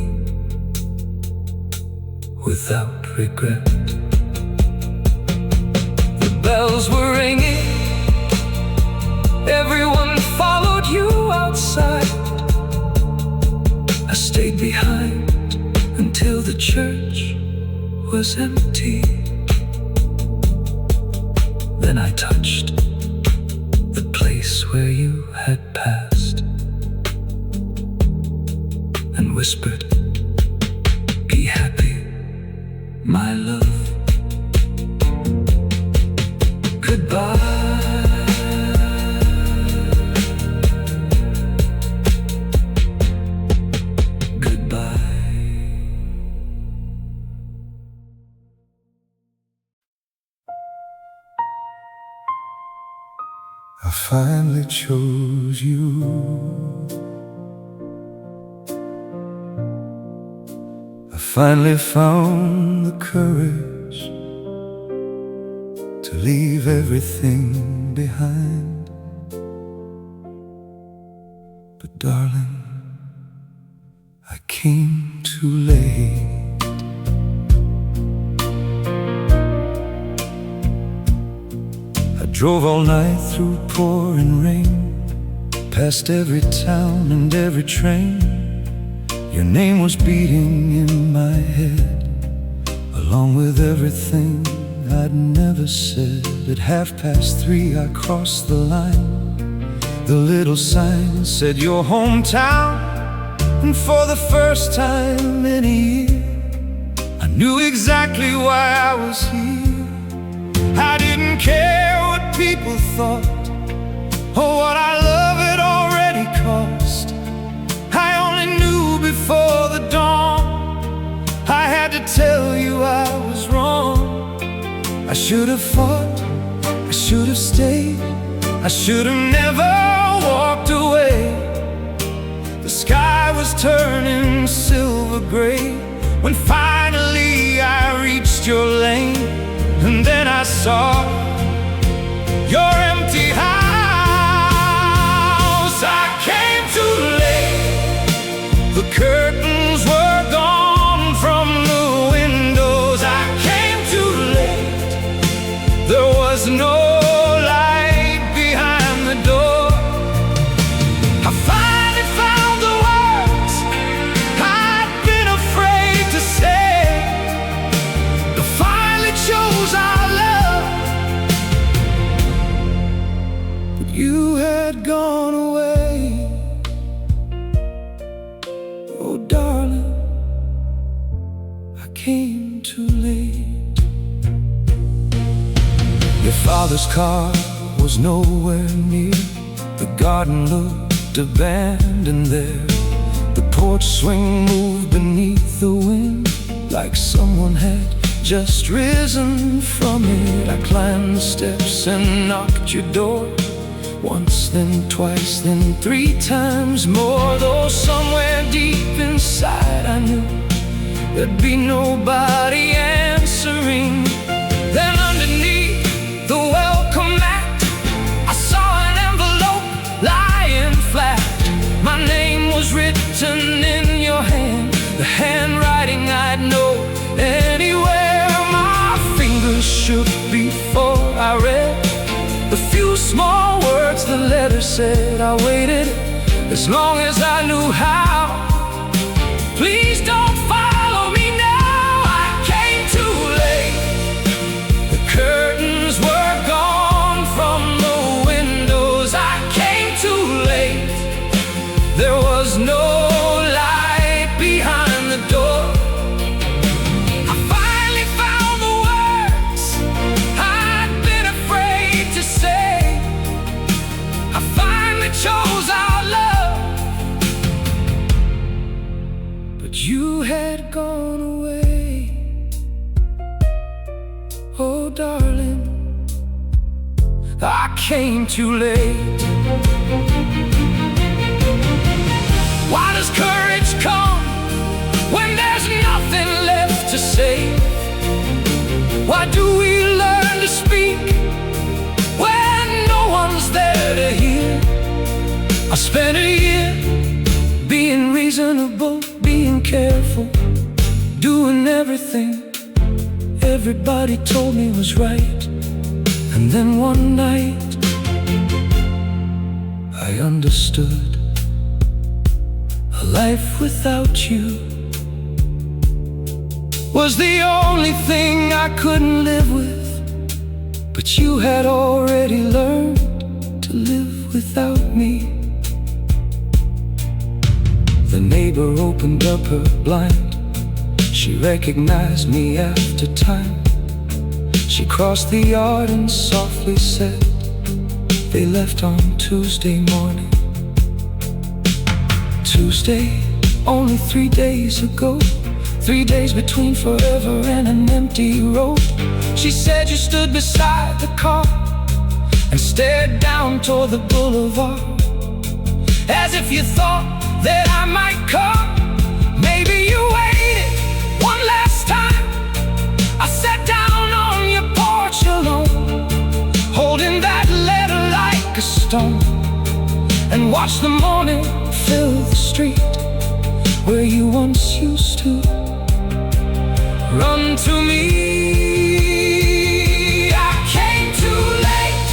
without regret. The bells were ringing, everyone followed you outside. I stayed behind until the church was empty. Then I touched the place where you had passed and whispered, "Be happy, my love. Goodbye." I finally chose you. I finally found the courage to leave everything behind. But darling, I came too late. Drove all night through pouring rain, past every town and every train. Your name was beating in my head, along with everything I'd never said. At 3:30 I crossed the line. The little sign said your hometown, and for the first time in a year I knew exactly why I was here. I didn't care what people thought or what our love had already cost. I only knew before the dawn I had to tell you I was wrong. I should have fought, I should have stayed, I should have never walked away. The sky was turning silver gray when finally I reached your lane. And then I saw your empty house. I came too late. The curtains were gone from the windows. I came too late. There was no light behind the door. I finally found the words I'd been afraid to say. I finally chose our love, but you had gone away. Oh darling, I came too late. Your father's car was nowhere near. The garden looked abandoned there. The porch swing moved beneath the wind, like someone had just risen from it. I climbed the steps and knocked your door. Once, then twice, then 3 times more. Though somewhere deep inside I knew there'd be nobody answering. Then underneath the welcome mat I saw an envelope lying flat. My name was written in your hand, the handwriting I'd know anywhere. My fingers shook before I read the few small words the letter said. I waited as long as I knew how. Please don't follow me now. I came too late. The curtains were gone from the windows. I came too late. There was no light behind the door. I finally found the words I'd been afraid to say. I finally chose our love, I came too late. Why does courage come when there's nothing left to say? Why do we learn to speak when no one's there to hear? I spent a year being reasonable, being careful, doing everything everybody told me was right. And then one night I understood a life without you was the only thing I couldn't live with. But you had already learned to live without me. The neighbor opened up her blind. She recognized me after time. She crossed the yard and softly said they left on Tuesday morning. Tuesday, only 3 days ago. 3 days between forever and an empty road. She said you stood beside the car and stared down toward the boulevard, as if you thought that I might come. Maybe you waited one last time. I sat down on your porch alone, holding that letter like a stone, and watched the morning fill the street where you once used to run to me. I came too late,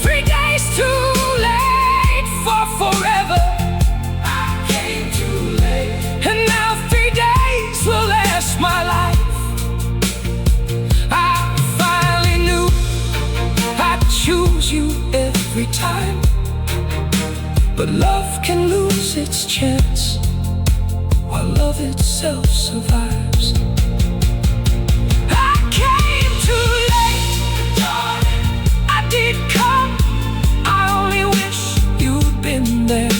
3 days too late for forever. I came too late, and now 3 days will last my life. I finally knew I'd choose you every time, but love can lose its chance while love itself survives. I came too late, darling. I did come. I only wish you'd been there.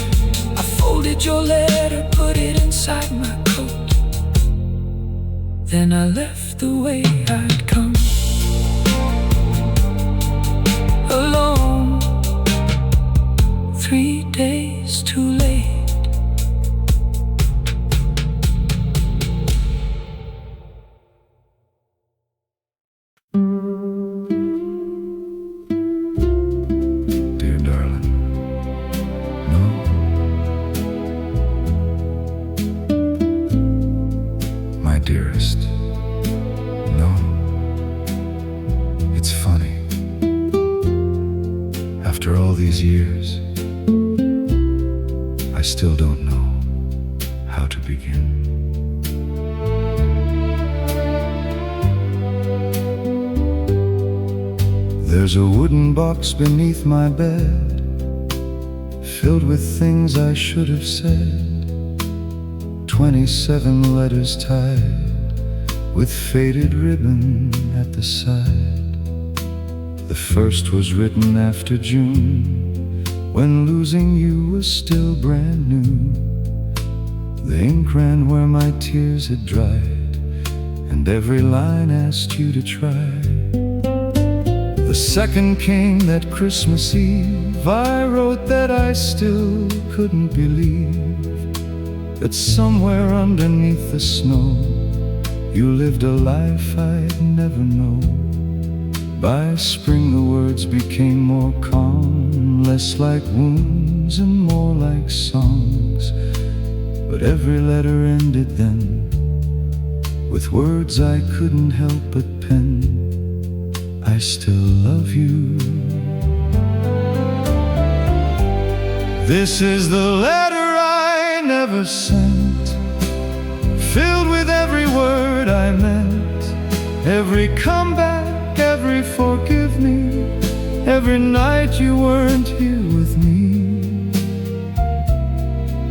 I folded your letter, put it inside my coat, then I left the way I'd come, alone. 3 days too late. Dear darling, no. My dearest, no. It's funny. After all these years, I still don't know how to begin. There's a wooden box beneath my bed, filled with things I should have said. 27 letters tied with faded ribbon at the side. The first was written after June, when losing you was still brand new. The ink ran where my tears had dried, and every line asked you to try. The second came that Christmas Eve. I wrote that I still couldn't believe that somewhere underneath the snow you lived a life I'd never know. By spring the words became more calm, less like wounds and more like songs. But every letter ended then with words I couldn't help but pen. I still love you. This is the letter I never sent, filled with every word I meant, every comeback, every forgive me, every night you weren't here with me.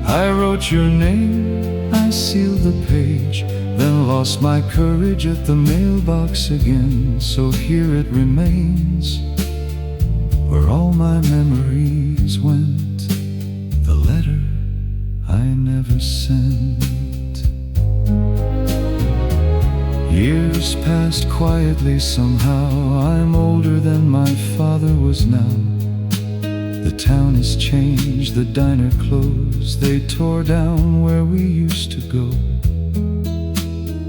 I wrote your name, I sealed the page, then lost my courage at the mailbox again. So here it remains, where all my memories went, the letter I never sent. Years passed passed quietly somehow. I'm older than my father was now. The town has changed, the diner closed. They tore down where we used to go.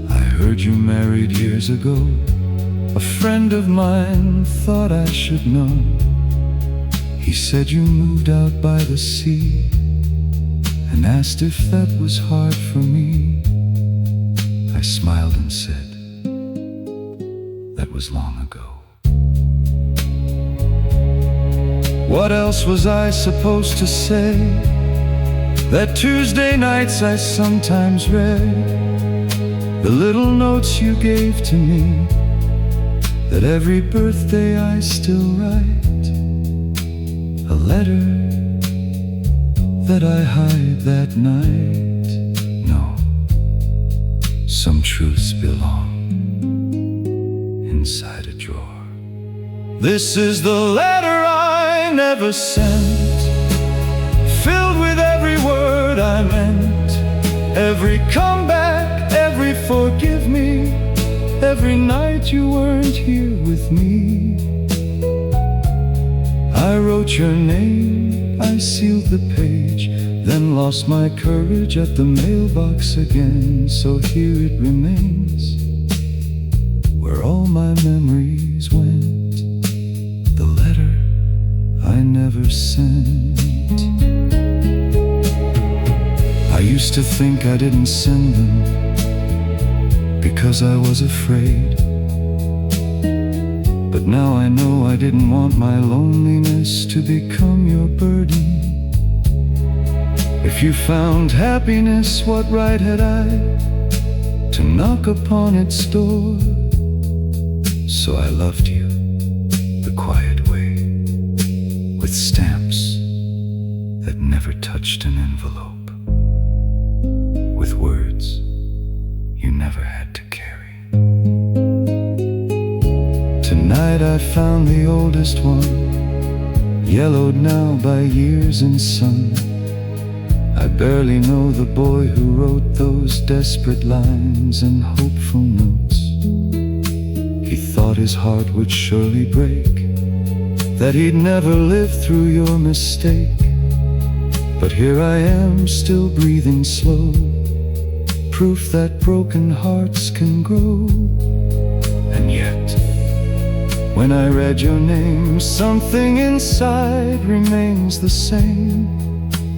I heard you married years ago. A friend of mine thought I should know. He said you moved out by the sea, and asked if that was hard for me. I smiled and said, that was long ago. What else was I supposed to say? That Tuesday nights I sometimes read the little notes you gave to me, that every birthday I still write a letter that I hide that night. No, some truths belong inside a drawer. This is the letter I never sent, filled with every word I meant, every comeback, every forgive me, every night you weren't here with me. I wrote your name, I sealed the page, then lost my courage at the mailbox again. So here it remains, where all my memories went, the letter I never sent. I used to think I didn't send them because I was afraid, but now I know I didn't want my loneliness to become your burden. If you found happiness, what right had I to knock upon its door? So I loved you the quiet way, with stamps that never touched an envelope, with words you never had to carry. Tonight I found the oldest one, yellowed now by years and sun. I barely know the boy who wrote those desperate lines and hopeful notes. He thought his heart would surely break, that he'd never live through your mistake. But here I am, still breathing slow, proof that broken hearts can grow. And yet, when I read your name, something inside remains the same.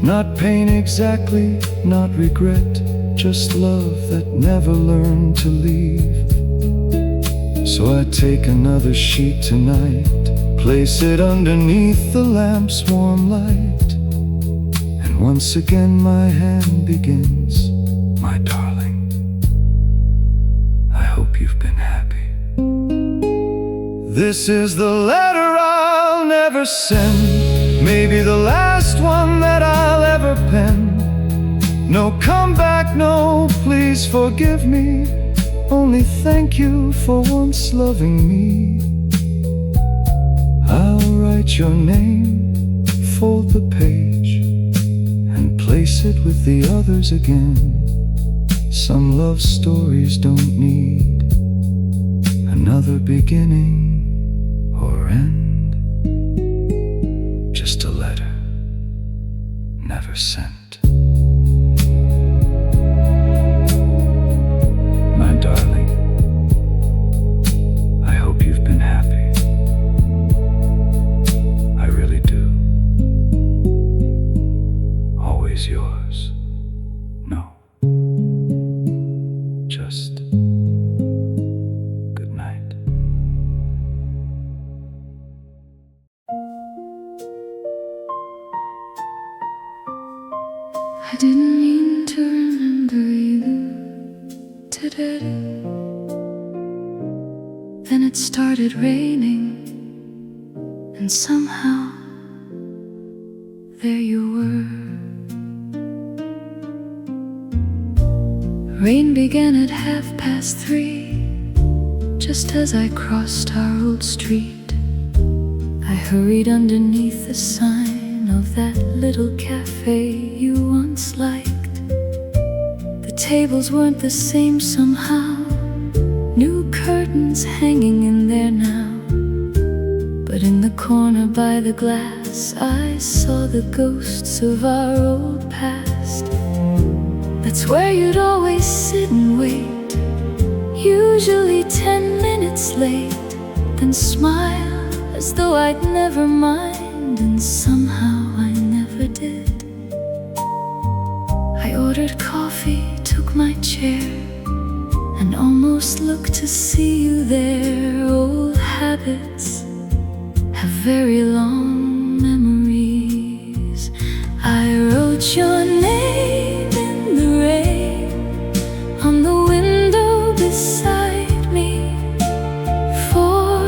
Not pain exactly, not regret, just love that never learned to leave. So I take another sheet tonight, place it underneath the lamp's warm light, and once again my hand begins, my darling, I hope you've been happy. This is the letter I'll never send, maybe the last one that I'll ever pen. No comeback, no please forgive me, only thank you for once loving me. I'll write your name, fold the page, and place it with the others again. Some love stories don't need another beginning or end, just a letter never sent. My darling, I hope you've been happy. I really do. Always yours. No, just good night. I didn't mean to remember you today. Then it started raining, and somehow there you were. Rain began at 3:30, just as I crossed our old street. I hurried underneath the sign of that little cafe you once liked. The tables weren't the same somehow. New curtains hanging in there now, but in the corner by the glass I saw the ghosts of our old past. That's where you'd always sit and wait, usually 10 minutes late, then smile as though I'd never mind, and somehow I never did. I ordered coffee, took my chair, and almost looked to see you there. Old habits have very long memories. I wrote your name in the rain on the window beside me, 4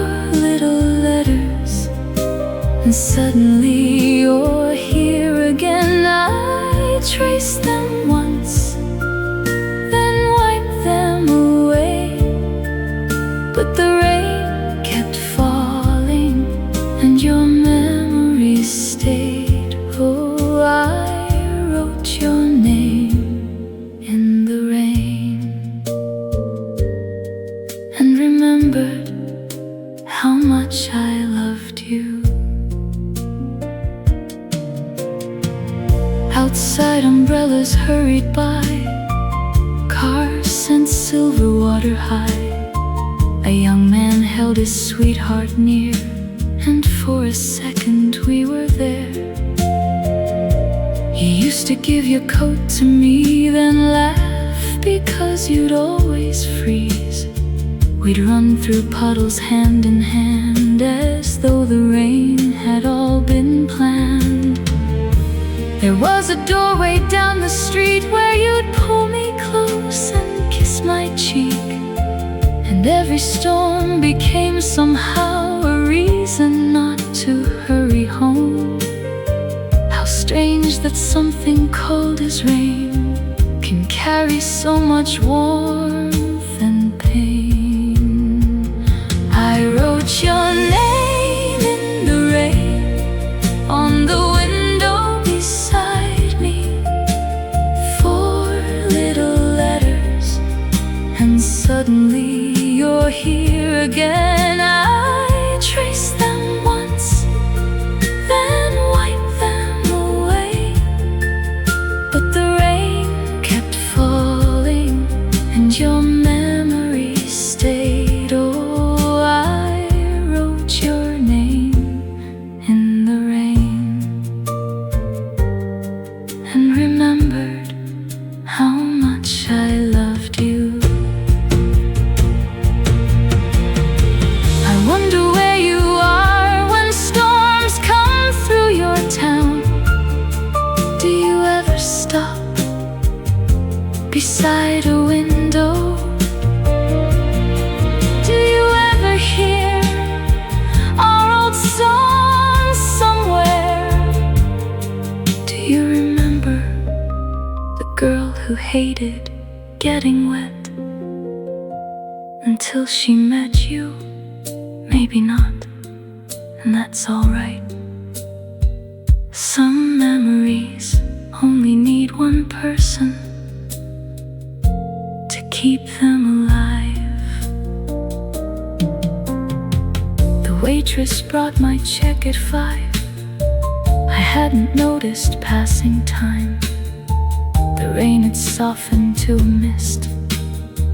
little letters, and suddenly you're here again. I traced them once, then wiped them away, but the rain kept falling and your memory stayed. Oh, I wrote your name in the rain and remembered how much I loved you. Outside, umbrellas hurried by, cars sent silver water high. A young man held his sweetheart near, and for a second we were there. You used to give your coat to me, then laugh because you'd always freeze. We'd run through puddles hand in hand, as though the rain had all been planned. There was a doorway down the street where you'd pull me close and kiss my cheek, and every storm became somehow a reason not to hurry home. How strange that something cold as rain can carry so much warmth and pain. I wrote your name in the rain on the window beside me, 4 little letters, and suddenly you're here again. I traced them once, then wiped them away, but the rain kept falling and your memory stayed. Oh, I wrote your name in the rain and remembered how much I loved you. I wonder where you are when storms come through your town. Do you ever stop beside a window? Do you ever hear our old song somewhere? Do you remember the girl who hated getting wet until she met you? Maybe not, and that's alright. Some memories only need one person to keep them alive. The waitress brought my check at 5. I hadn't noticed passing time. The rain had softened to a mist,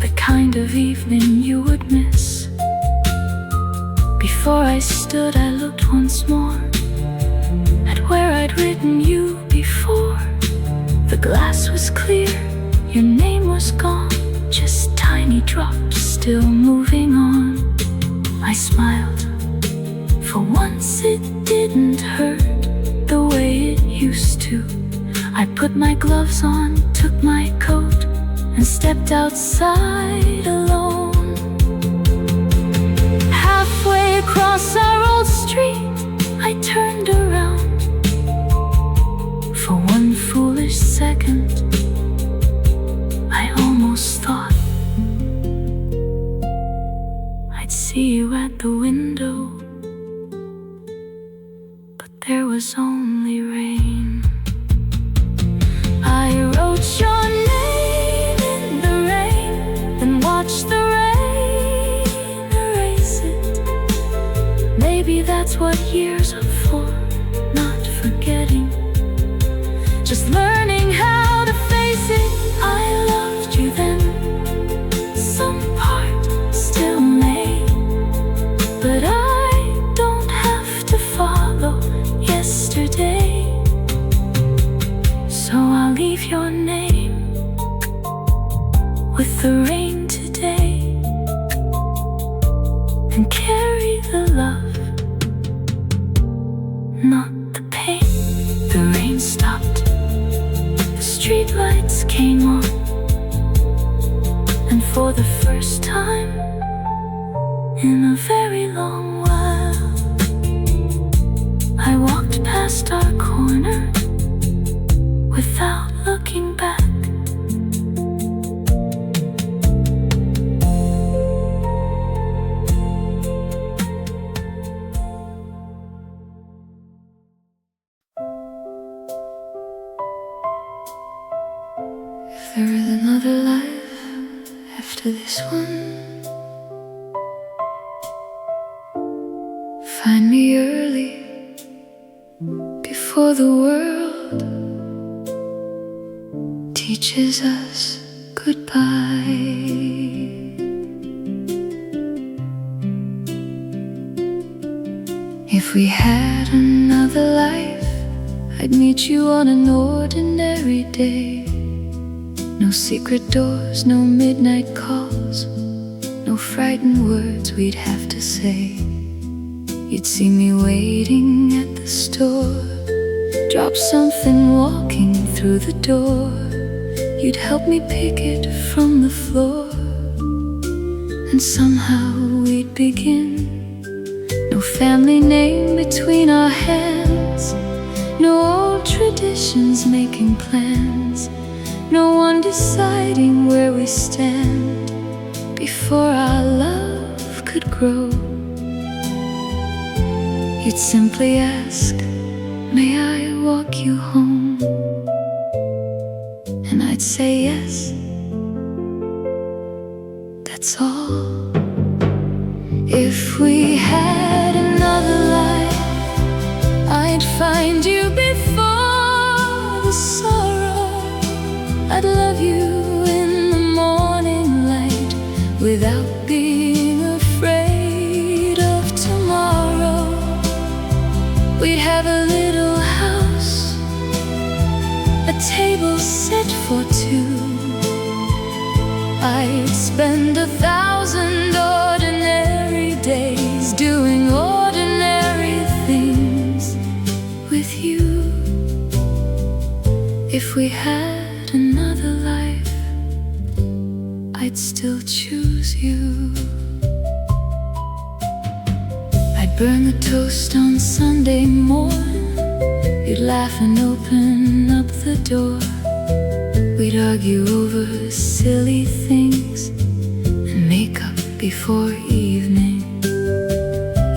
the kind of evening you would miss. Before I stood, I looked once more at where I'd written you before. The glass was clear, your name was gone, just tiny drops still moving on. I smiled. For once it didn't hurt the way it used to. I put my gloves on, took my coat, and stepped outside alone. Halfway across our old street, I turned around. For one foolish second, I almost thought I'd see you at the window, but there was only rain. I wrote your name in the rain, then watched the rain That's what years are for, not forgetting, just learning how to face it. I loved you then, some part still may, but I don't have to follow yesterday. So I'll leave your name with the rain today, and carry the love, not the pain. The rain stopped, the streetlights came on, and for the first time in a very long while, I walked past our corner without looking back. If there is another life after this one, find me early before the world teaches us goodbye. If we had another life, I'd meet you on an ordinary day. No secret doors, no midnight calls, no frightened words we'd have to say. You'd see me waiting at the store, drop something walking through the door. You'd help me pick it from the floor, and somehow we'd begin. No family name between our hands, no old traditions making plans, no one deciding where we stand before our love could grow. You'd simply ask, may I walk you home? And I'd say yes, that's all. If we had another life, I'd find you before the sorrow. I'd love you in the morning light without being afraid of tomorrow. We'd have a little house, a table set for two. I'd spend 1,000 ordinary days doing ordinary things with you. If we had another life, I'd still choose you. I'd burn the toast on Sunday morn, you'd laugh and open up the door. We'd argue over silly things and make up before evening.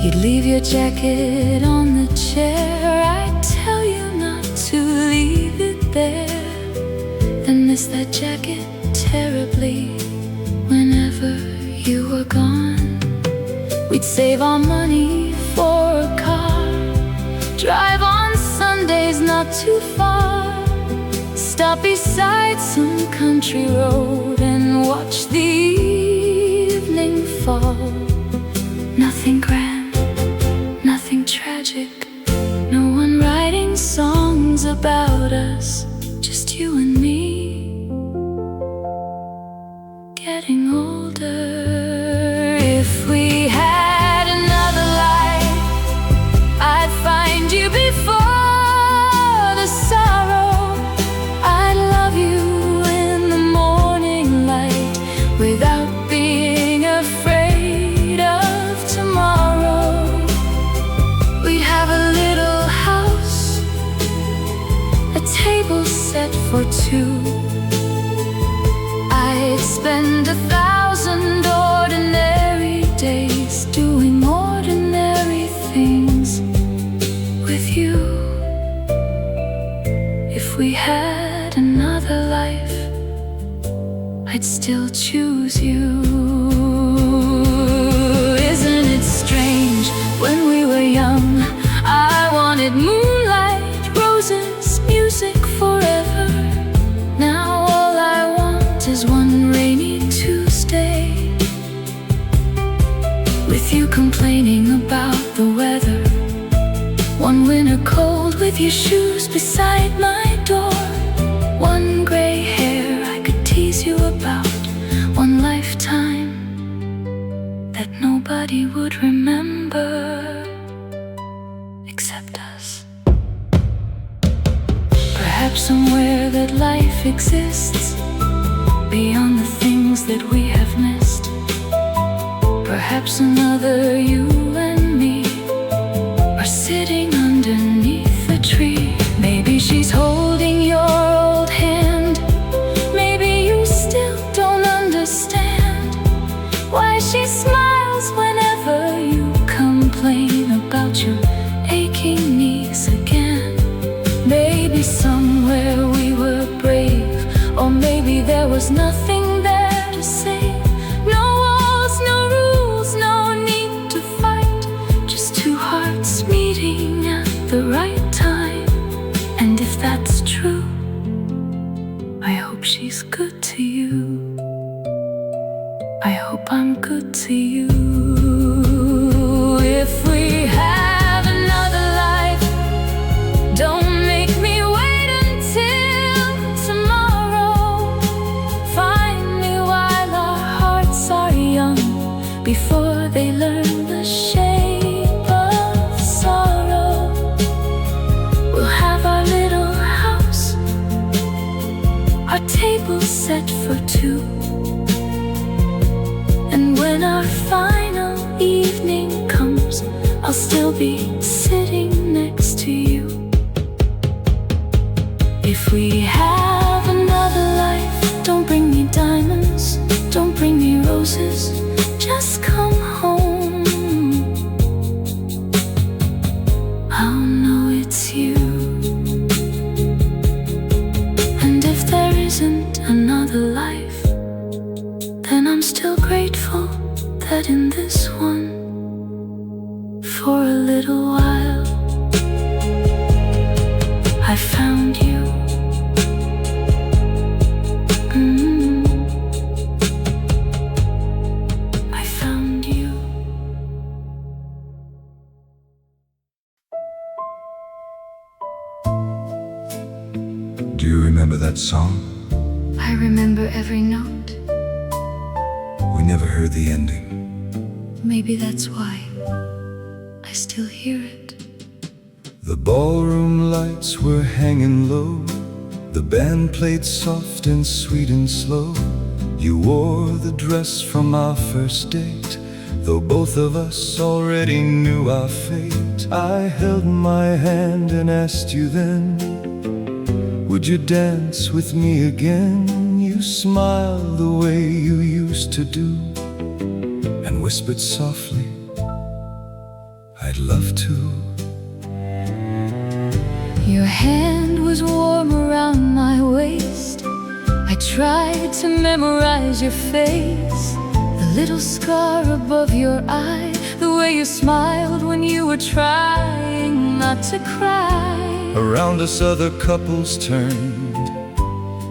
You'd leave your jacket on the chair, I'd tell you not to leave it there, then miss that jacket terribly whenever you were gone. We'd save our money for a car, drive on Sundays not too far, stop beside some country road and watch the evening fall. Nothing grand, nothing tragic, no one writing songs about us, just you and me, getting older. If we had another life, I'd find you before the sorrow. I'd love you in the morning light without being afraid of tomorrow. We'd have a little house, a table set for two. I'd spend 1,000 ordinary days doing ordinary things with you. If we had another life, I'd still choose you. Isn't it strange, when we were young roses, music forever. Now all I want is one rainy Tuesday, with you complaining about the weather, one winter cold with your shoes beside my door, one gray hair I could tease you about, one lifetime that nobody would remember except us. Perhaps somewhere that life exists beyond the things that we have missed. Perhaps another you and me are sitting underneath a tree. Maybe she's holding your old hand. Maybe you still don't understand why she smiles whenever you complain about your aching knees again. Maybe somewhere we were brave, or maybe there was nothing there to say. No walls, no rules, no need to fight, just two hearts meeting at the right time. And if that's true, I hope she's good to you. I hope I'm good to you. If we have another life, don't make me wait until tomorrow. Find me while our hearts are young, before they learn the shape of sorrow. We'll have our little house, our table set for two, and when our final evening comes, I'll still be sitting next to you. If we have another life, don't bring me diamonds, don't bring me roses, just come home. I'll know it's you. And if there isn't another life, then I'm still grateful that in this one, for a little while, I found you. I found you. Do you remember that song? I remember every note. We never heard the ending. Maybe that's why I still hear it. The ballroom lights were hanging low. The band played soft and sweet and slow. You wore the dress from our first date, though both of us already knew our fate. I held my hand and asked you then, would you dance with me again? You smiled the way you used to do, and whispered softly, I'd love to. Your hand was warm around my waist. I tried to memorize your face, the little scar above your eye, the way you smiled when you were trying not to cry. Around us other couples turned,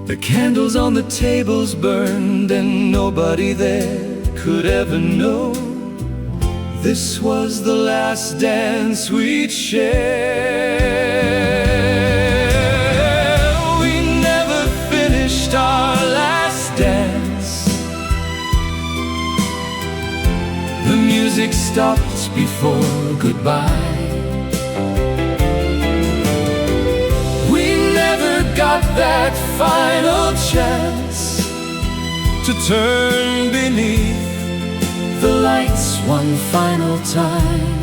the candles on the tables burned, and nobody there could ever know this was the last dance we'd share. We never finished our last dance. The music stopped before goodbye. Got that final chance to turn beneath the lights one final time.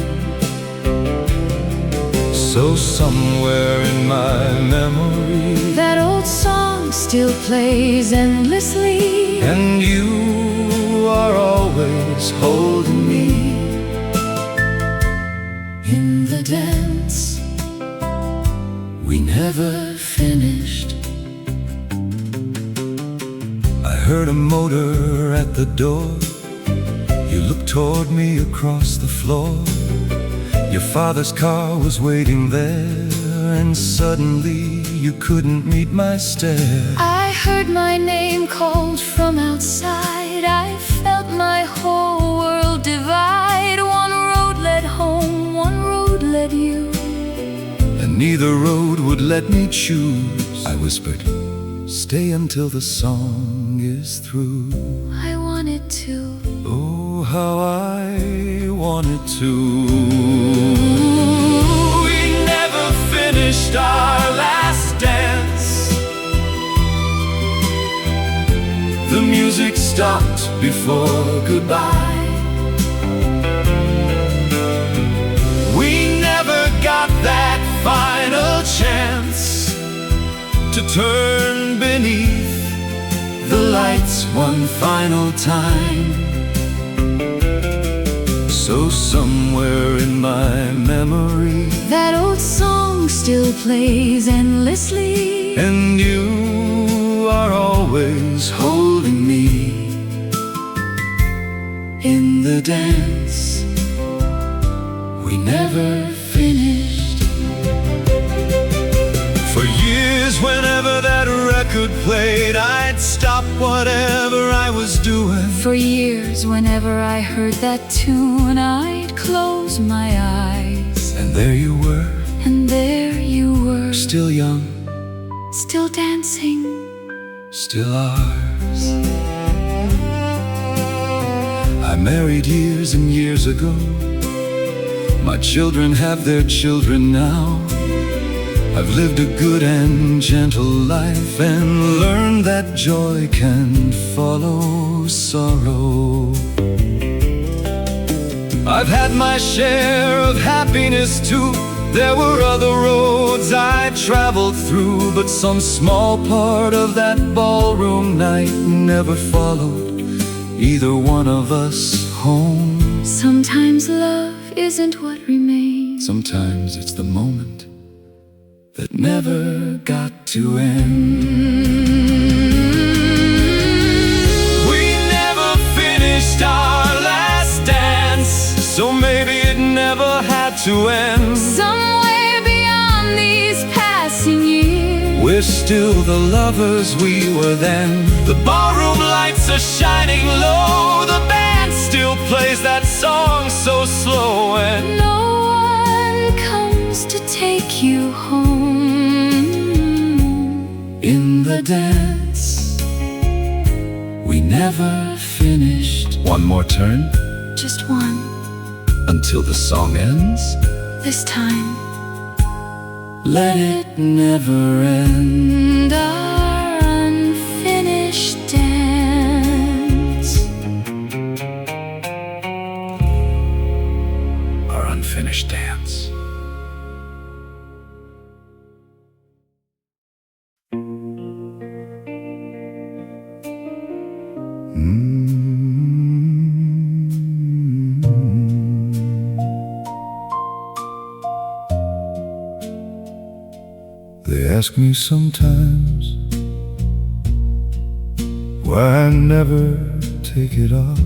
So somewhere in my memory, that old song still plays endlessly, and you are always holding me in the dance we never finished. I heard a motor at the door. You looked toward me across the floor. Your father's car was waiting there. and suddenly you couldn't meet my stare. I heard my name called from outside. I felt my whole world divide. One road led home, one road led you, And neither road would let me choose. I whispered, stay until the song is through. I wanted to. Oh, how I wanted to. We never finished our last dance. The music stopped before goodbye. We never got that final chance To turn beneath the lights one final time. So somewhere in my memory, That old song still plays endlessly. and you are always holding me in the dance we never finished. For years, whenever that record played, I'd stop whatever I was doing. For years, whenever I heard that tune, I'd close my eyes. And there you were, And there you were, still young, still dancing. still ours. I married years and years ago. My children have their children now. I've lived a good and gentle life and learned that joy can follow sorrow. I've had my share of happiness too. There were other roads I traveled through, but some small part of that ballroom night never followed either one of us home. Sometimes love isn't what remains. Sometimes it's the moment that never got to end. We never finished our last dance, So maybe it never had to end. Somewhere beyond these passing years, We're still the lovers we were then. the ballroom lights are shining low. The band still plays that song so slow, and no one comes to take you home. In the dance we never finished. One more turn Just one, until the song ends. this time. Let it never end. And our unfinished dance. Our unfinished dance. They ask me sometimes why I never take it off.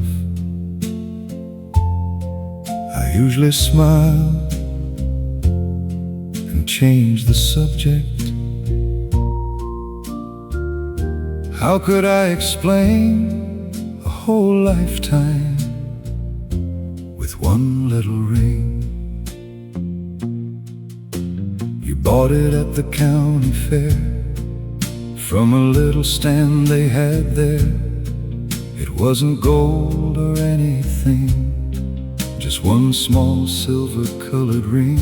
I usually smile and change the subject. How could I explain a whole lifetime with one little ring? You bought it at the county fair from a little stand they had there. It wasn't gold or anything, just one small silver-colored ring.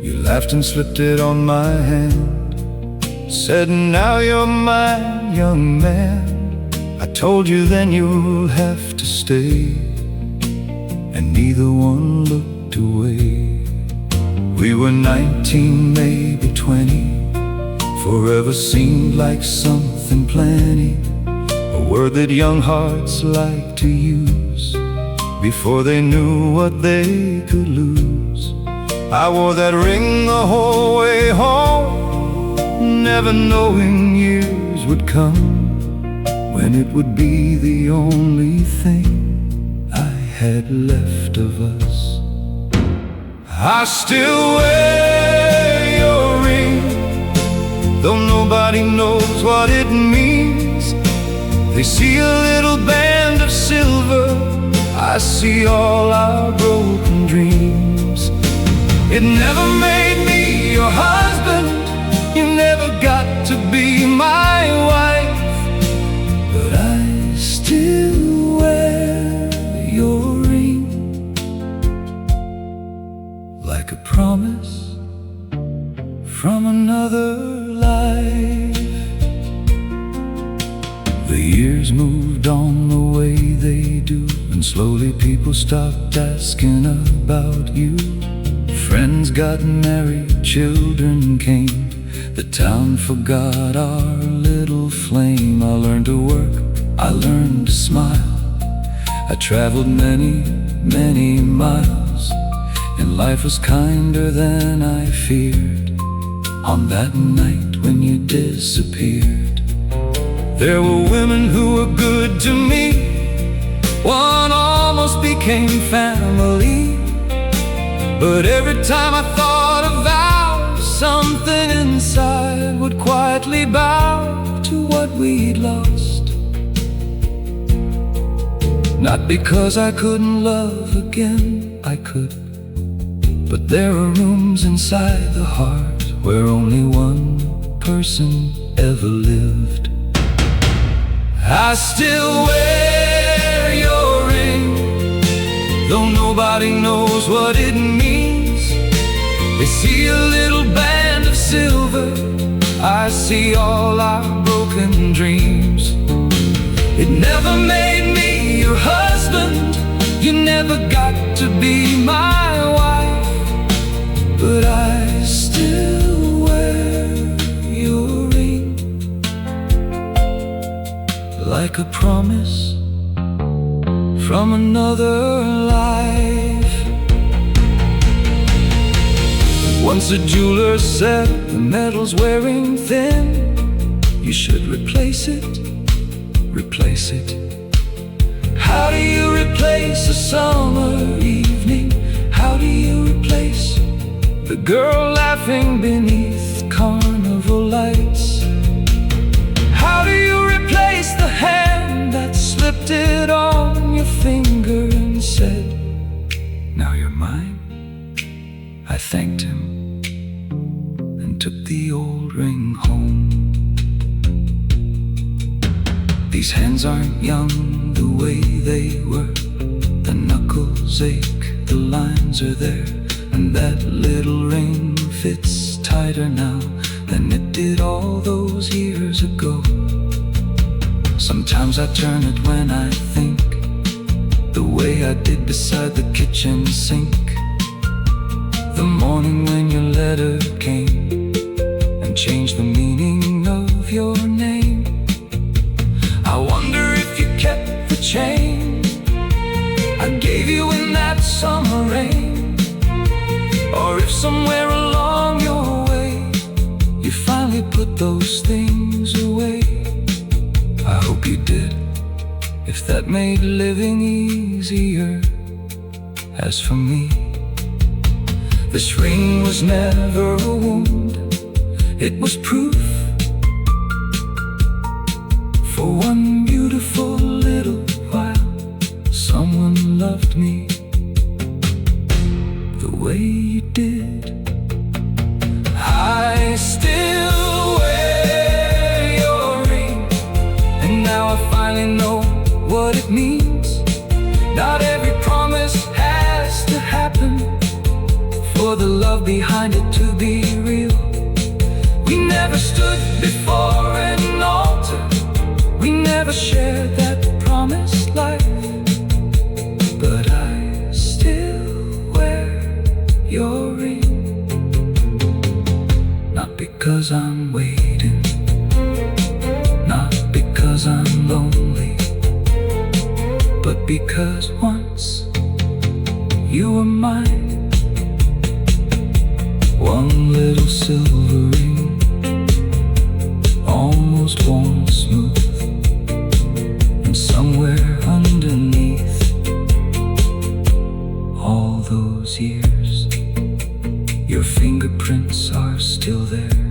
You laughed and slipped it on my hand, said, now you're my young man. I told you then you'll have to stay, and neither one looked away. We were 19, maybe 20. Forever seemed like something plenty, a word that young hearts like to use before they knew what they could lose. I wore that ring the whole way home, never knowing years would come when it would be the only thing I had left of us. I still wear nobody knows what it means. They see a little band of silver, I see all our broken dreams. It never made me your husband, you never got to be my wife, but I still wear your ring like a promise from another life. The years moved on the way they do, and slowly people stopped asking about you. Friends got married, children came, the town forgot our little flame. I learned to work, I learned to smile, I traveled many, many miles, and life was kinder than I feared on that night when you disappeared. There were women who were good to me, one almost became family, but every time I thought of vows, something inside would quietly bow to what we'd lost. Not because I couldn't love again, I could, but there are rooms inside the heart where only one person ever lived. I still wear your ring, though nobody knows what it means. They see a little band of silver, I see all our broken dreams. It never made me your husband, you never got to be my wife, but I still wear your ring like a promise from another life. Once a jeweler said the metal's wearing thin, you should replace it, replace it. How do you replace a summer evening? How do you replace the girl laughing beneath carnival lights? How do you replace the hand that slipped it on your finger and said, now you're mine? I thanked him and took the old ring home. These hands aren't young the way they were, the knuckles ache, the lines are there, and that little ring fits tighter now than it did all those years ago. Sometimes I turn it when I think the way I did beside the kitchen sink, the morning when your letter came and changed the meaning of your name. I wonder if you kept the chain I gave you in that summer rain, or if somewhere along your way you finally put those things away. I hope you did, if that made living easier. As for me, this ring was never a wound, it was proof. For one beautiful little while, someone loved me the way you did. I still wear your ring, and now I finally know what it means. Not every promise has to happen for the love behind it to be real. We never stood before an altar, we never shared that promised life, but I still wear your ring. Not because I'm waiting, not because I'm lonely, but because once you were mine. One little silver ring, almost worn smooth, and somewhere underneath all those years, your fingerprints are still there.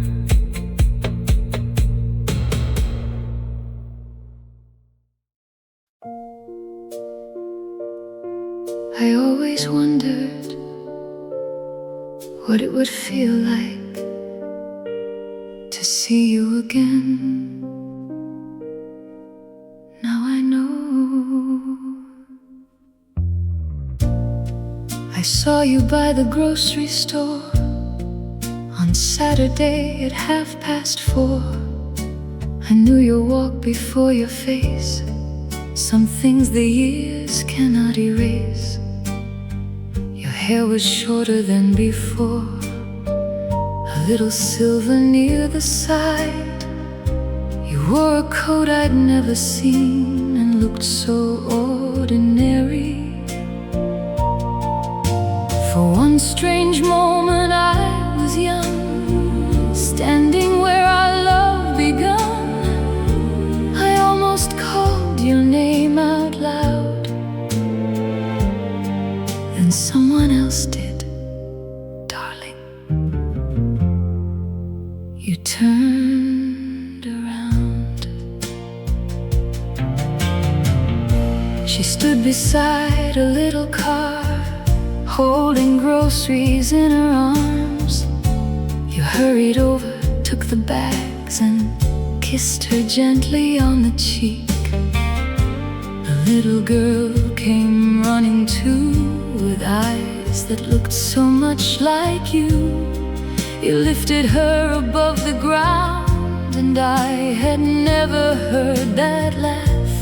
feel like to see you again. Now I know. I saw you by the grocery store on Saturday at 4:30. I knew your walk before your face. Some things the years cannot erase. Your hair was shorter than before, a little silver near the side. You wore a coat I'd never seen and looked so ordinary. For one strange moment I was young, standing where our love begun. I almost called your name out loud, then someone else did, darling. You turned around. She stood beside a little car, holding groceries in her arms. You hurried over, took the bags and kissed her gently on the cheek. A little girl came running too, with eyes that looked so much like you. You lifted her above the ground, and I had never heard that laugh.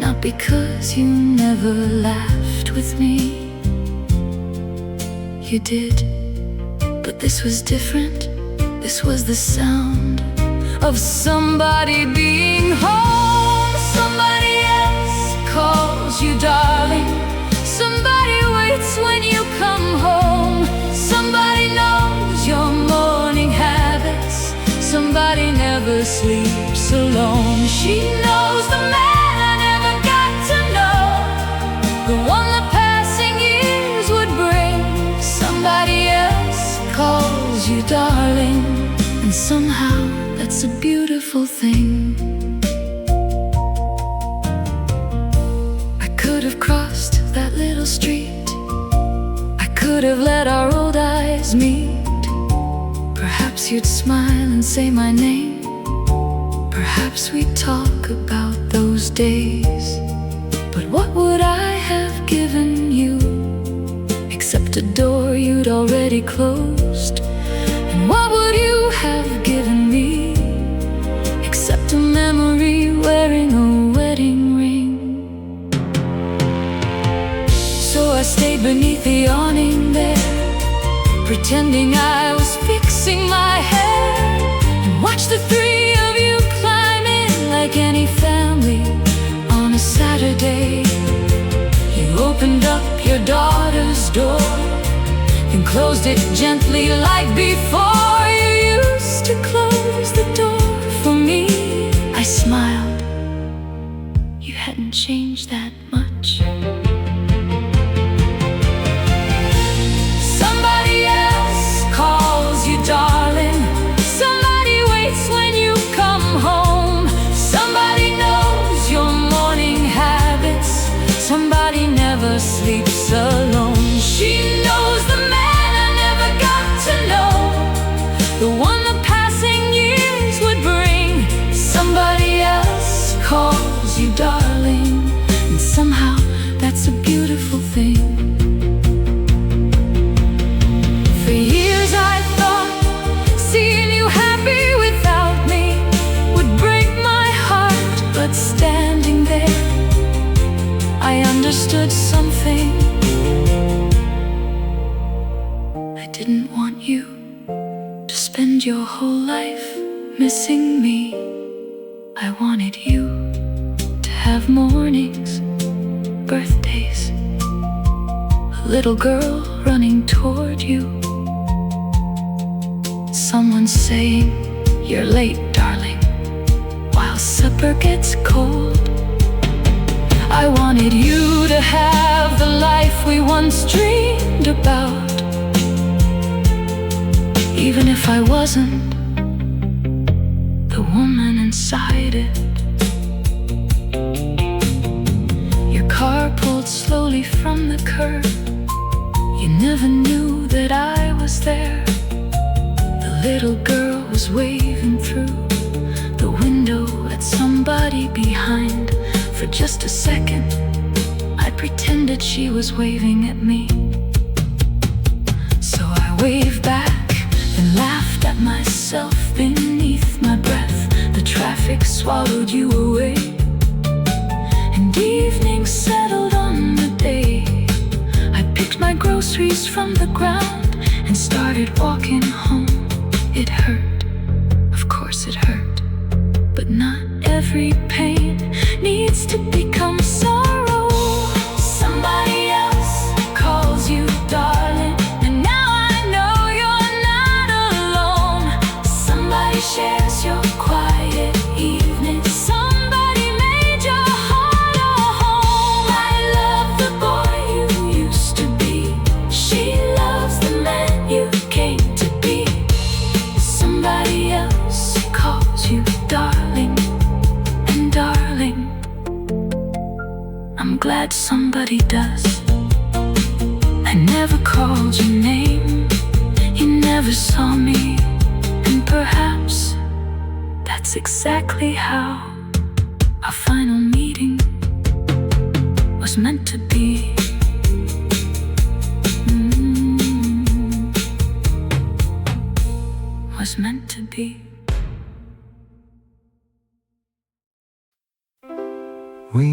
Not because you never laughed with me, you did, but this was different. This was the sound of somebody being home. Somebody else calls you darling. Somebody waits when you come home. Somebody knows your morning habits. Somebody never sleeps alone. She knows the man I never got to know, the one the passing years would bring. Somebody else calls you darling, and somehow that's a beautiful thing. I could have crossed that little street. I could have let our old eyes meet. Perhaps you'd smile and say my name. Perhaps we'd talk about those days. But what would I have given you except a door you'd already closed? And what would you have given me except a memory wearing a wedding ring? So I stayed beneath the awning there, pretending I was fixing my hair, and watched the three of you climb in like any family on a Saturday. You opened up your daughter's door and closed it gently like before. You used to close the door for me. I smiled. You hadn't changed that much. Somebody else calls you darling. Somebody waits when you come home. Somebody knows your morning habits. Somebody never sleeps alone. She knows the man I never got to know, the one the passing years would bring. Somebody else calls you darling, and somehow that's a beautiful thing. For years I thought seeing you happy without me would break my heart, but standing there I understood something. I didn't want you to spend your whole life missing me. I wanted you to have mornings, birthdays, a little girl running toward you, someone saying, "You're late, darling," while supper gets cold. I wanted you to have the life we once dreamed about, even if I wasn't the woman inside it. Your car pulled slowly from the curb. You never knew that I was there. little girl was waving through the window at somebody behind. For just a second, I pretended she was waving at me. So I waved back and laughed at myself beneath my breath. The traffic swallowed you away, and evening settled on the day. I picked my groceries from the ground and started walking home. It hurt, of course it hurt, but not every pain needs to become sorrow. Somebody else calls you darling, and now I know you're not alone. Somebody shares your quiet evening. Somebody made your heart a home. I love the boy you used to be. She loves the man you came to be. Somebody else calls you darling, and darling, I'm glad somebody does. I never called your name, you never saw me, and perhaps that's exactly how our final meeting was meant to be. Was meant to be. We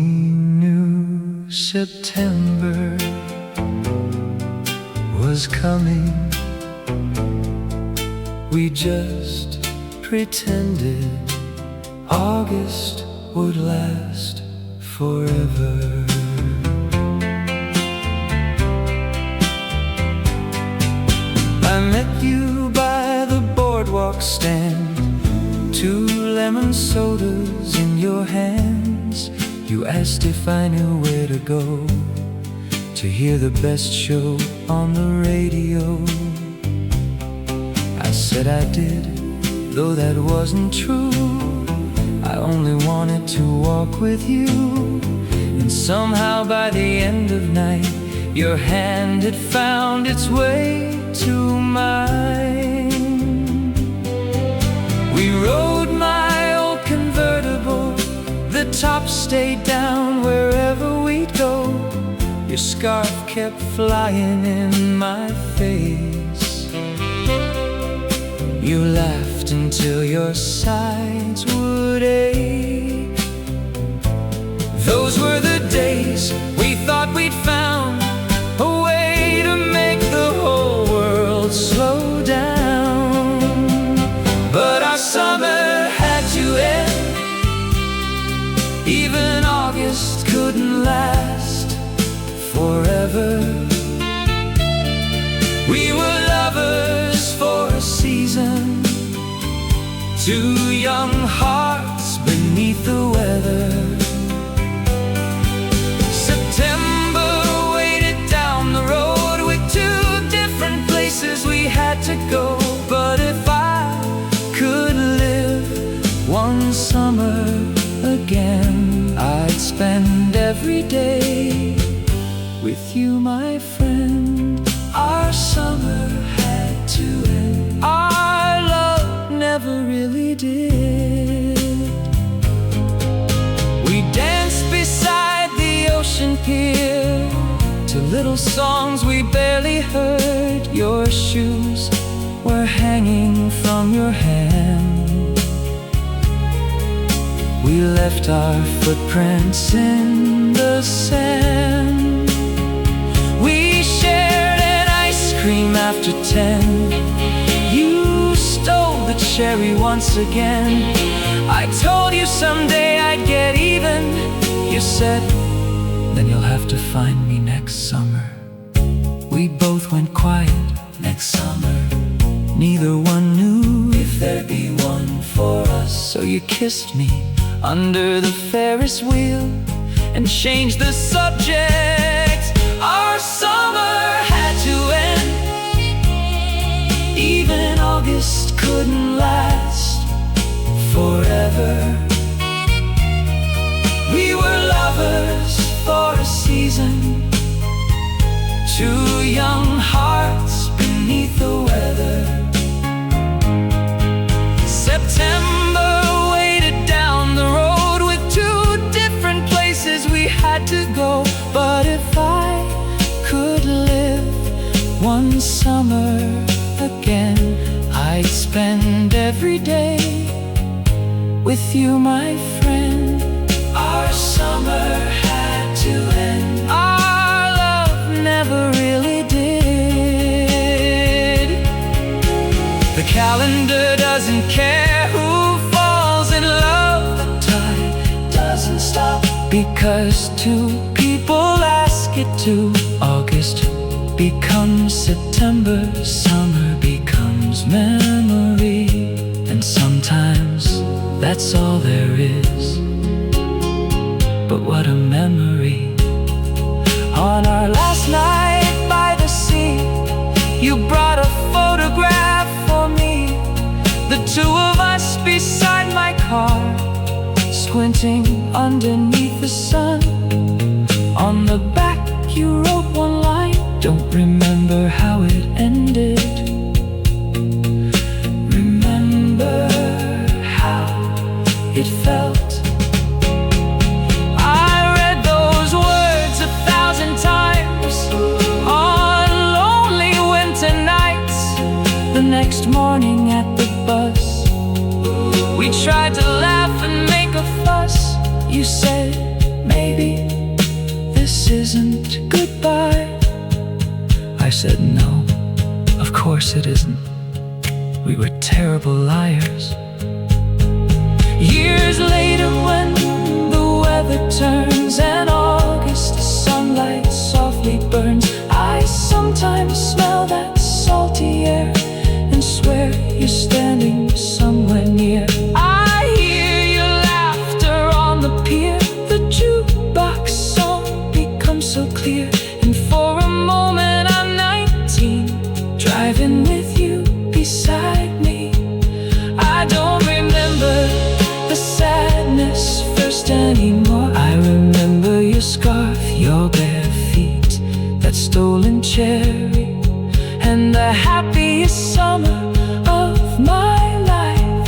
knew September was coming. We just pretended August would last forever. I met you by the boardwalk stand, 2 lemon sodas in your hands. You asked if I knew where to go to hear the best show on the radio. I said I did, though that wasn't true. I only wanted to walk with you. And somehow by the end of night, your hand had found its way to mine. We rode my old convertible, the top stayed down wherever we'd go. Your scarf kept flying in my face. You laughed until your sides would ache. Those were the days we thought we'd found a way to make the whole world slow down. But our summer had to end. Even August couldn't last forever. We were lovers for a season, 2 young hearts beneath the weather. September waited down the road with 2 different places we had to go. But if I could live one summer again, I'd spend every day with you, my friend. Our summer had to end. Our love never really did. We danced beside the ocean pier to little songs we barely heard. Your shoes were hanging from your hand. We left our footprints in the sand. We shared an ice cream after 10. You stole the cherry once again. I told you someday I'd get even. You said, then you'll have to find me next summer. We both went quiet next summer. Neither one knew if there'd be one for us. So you kissed me under the Ferris wheel and changed the subject. Our summer had to end. Even August couldn't last forever. We were lovers for a season, 2 young hearts beneath the weather. every day with you, my friend. Our summer had to end. Our love never really did. The calendar doesn't care who falls in love. The time doesn't stop Because two people ask it to. August becomes September, summer becomes memory, and sometimes that's all there is. But what a memory. On our last night by the sea, you brought a photograph for me. The two of us beside my car, squinting underneath the sun. On the back you wrote one line, don't remember how it ended. Remember how it felt. I read those words 1,000 times on lonely winter nights. The next morning at the bus, we tried to laugh and make a fuss. You said, maybe this isn't goodbye. I said no, of course it isn't. We were terrible liars. Years later when the weather turns and August sunlight softly burns, I sometimes smell that salty air and swear you're standing somewhere near. I hear your laughter on the pier. The jukebox song becomes so clear, and for a moment I'm 19, driving with you beside me. I don't remember the sadness first anymore. I remember your scarf, your bare feet, that stolen cherry, And the happiest summer of my life.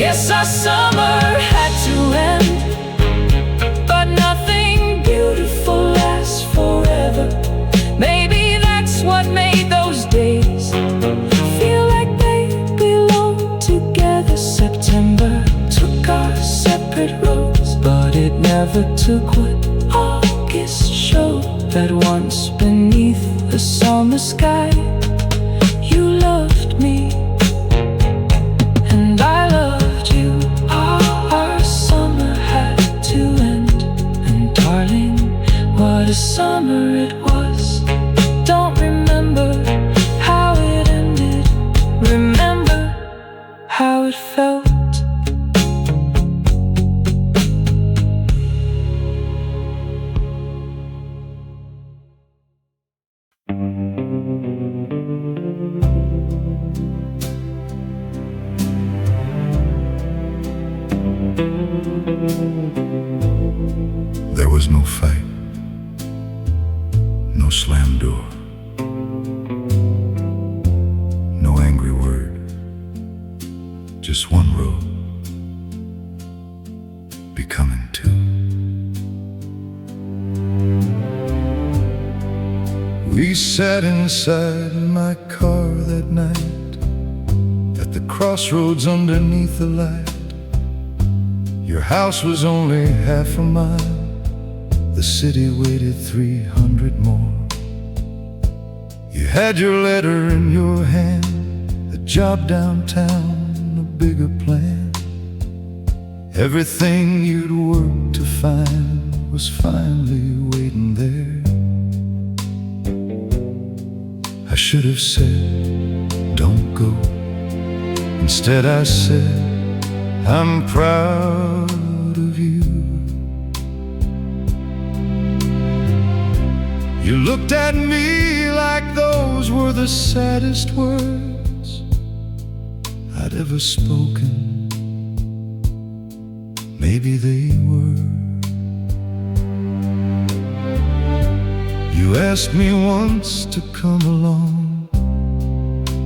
Yes, our summer had to end, but nothing beautiful lasts forever. Maybe that's what made those days feel like they belong together. September took our separate roads, but it never took what August showed. that once beneath The summer sky, you loved me, and I loved you. Our summer had to end, and darling, what a summer it was. Don't remember how it ended, remember how it felt. There was no fight, no slam door, no angry word, just one road becoming two. We sat inside my car that night at the crossroads underneath the light. Your house was only half a mile, the city waited 300 more. You had your letter in your hand, a job downtown, a bigger plan. Everything you'd worked to find was finally waiting there. I should have said, don't go. Instead I said, I'm proud of you. You looked at me like those were the saddest words I'd ever spoken. Maybe they were. You asked me once to come along.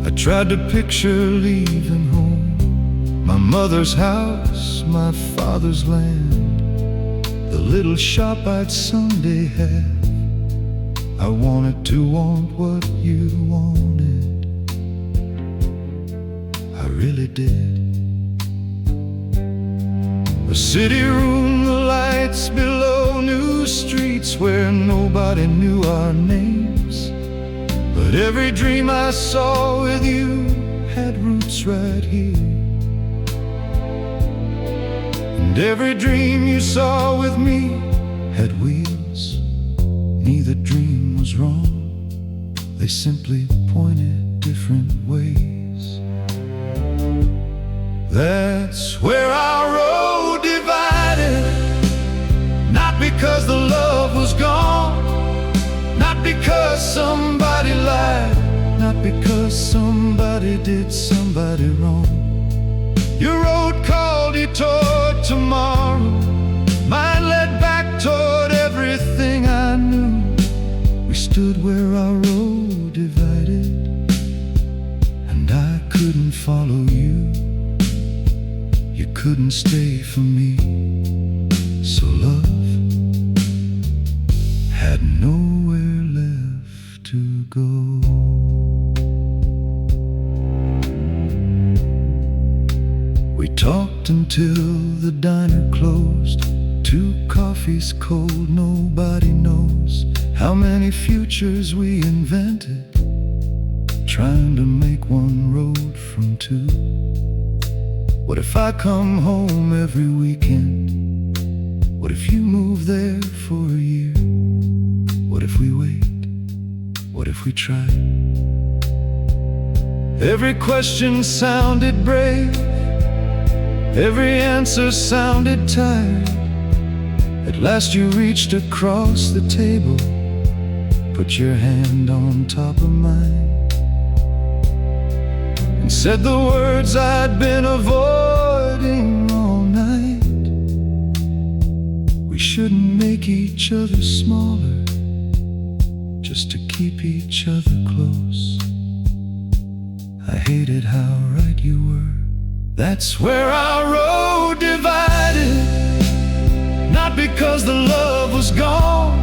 I tried to picture leaving home, my mother's house, my father's land, the little shop I'd someday have. I wanted to want what you wanted. I really did. A city room, the lights below, new streets where nobody knew our names. But every dream I saw with you had roots right here. And every dream you saw with me had wheels. Neither dream was wrong, they simply pointed different ways. That's where our road divided. Not because the love was gone, not because somebody lied, not because somebody did somebody wrong. Your road called you toward tomorrow, mine led back toward everything I knew. We stood where our road divided, and I couldn't follow you. You couldn't stay for me. So love had nowhere left to go. We talked until the diner closed. 2 coffees cold, nobody knows how many futures we invented, trying to make one road from 2. What if I come home every weekend? What if you move there for a year? What if we wait? What if we try? Every question sounded brave, every answer sounded tired. At last you reached across the table, put your hand on top of mine, and said the words I'd been avoiding all night. We shouldn't make each other smaller, just to keep each other close. I hated how right you were. That's where our road divided. Not because the love was gone,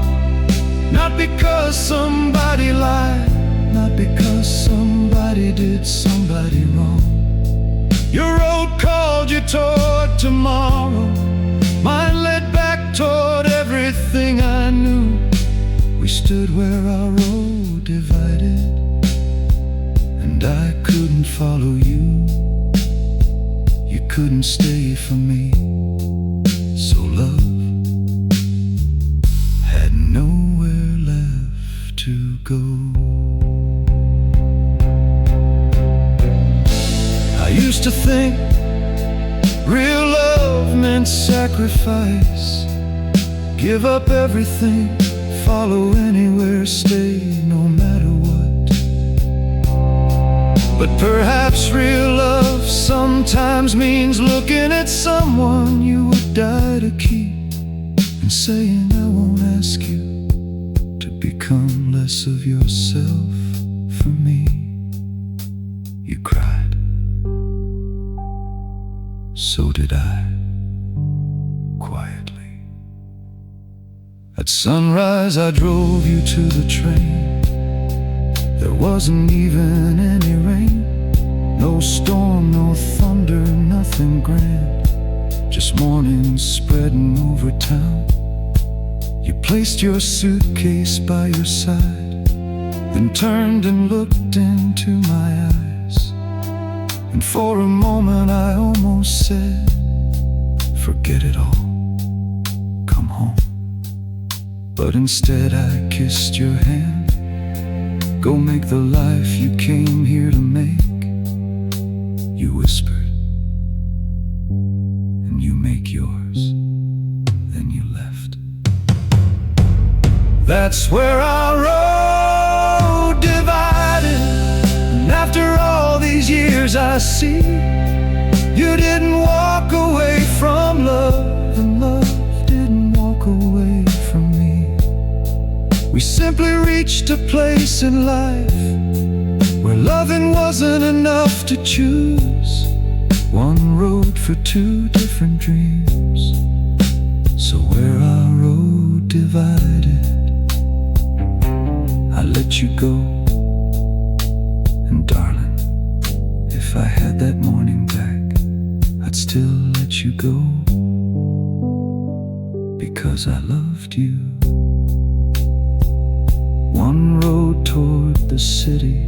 not because somebody lied, not because somebody did somebody wrong. Your road called you toward tomorrow, mine led back toward everything I knew. We stood where our road divided, and I couldn't follow you. You couldn't stay for me. So love had nowhere left to go. I used to think real love meant sacrifice. Give up everything, follow anywhere, stay no matter what. But perhaps real love sometimes means looking at someone you would die to keep, and saying I won't ask you to become less of yourself for me. You cried, so did I, quietly. At sunrise I drove you to the train. There wasn't even any rain, no storm, no thunder, nothing grand, just morning spreading over town. You placed your suitcase by your side, then turned and looked into my eyes. And for a moment I almost said, forget it all, come home. But instead I kissed your hand. Go make the life you came here to make, you whispered, and you make yours, then you left. That's where our road divided. And after all these years I see you didn't walk away from love, and love didn't walk away from me. We simply reached a place in life where loving wasn't enough to choose. One road for 2 different dreams. So where our road divided, I let you go. And darling, if If I had that morning back, I'd still let you go, because I loved you. One road toward the city,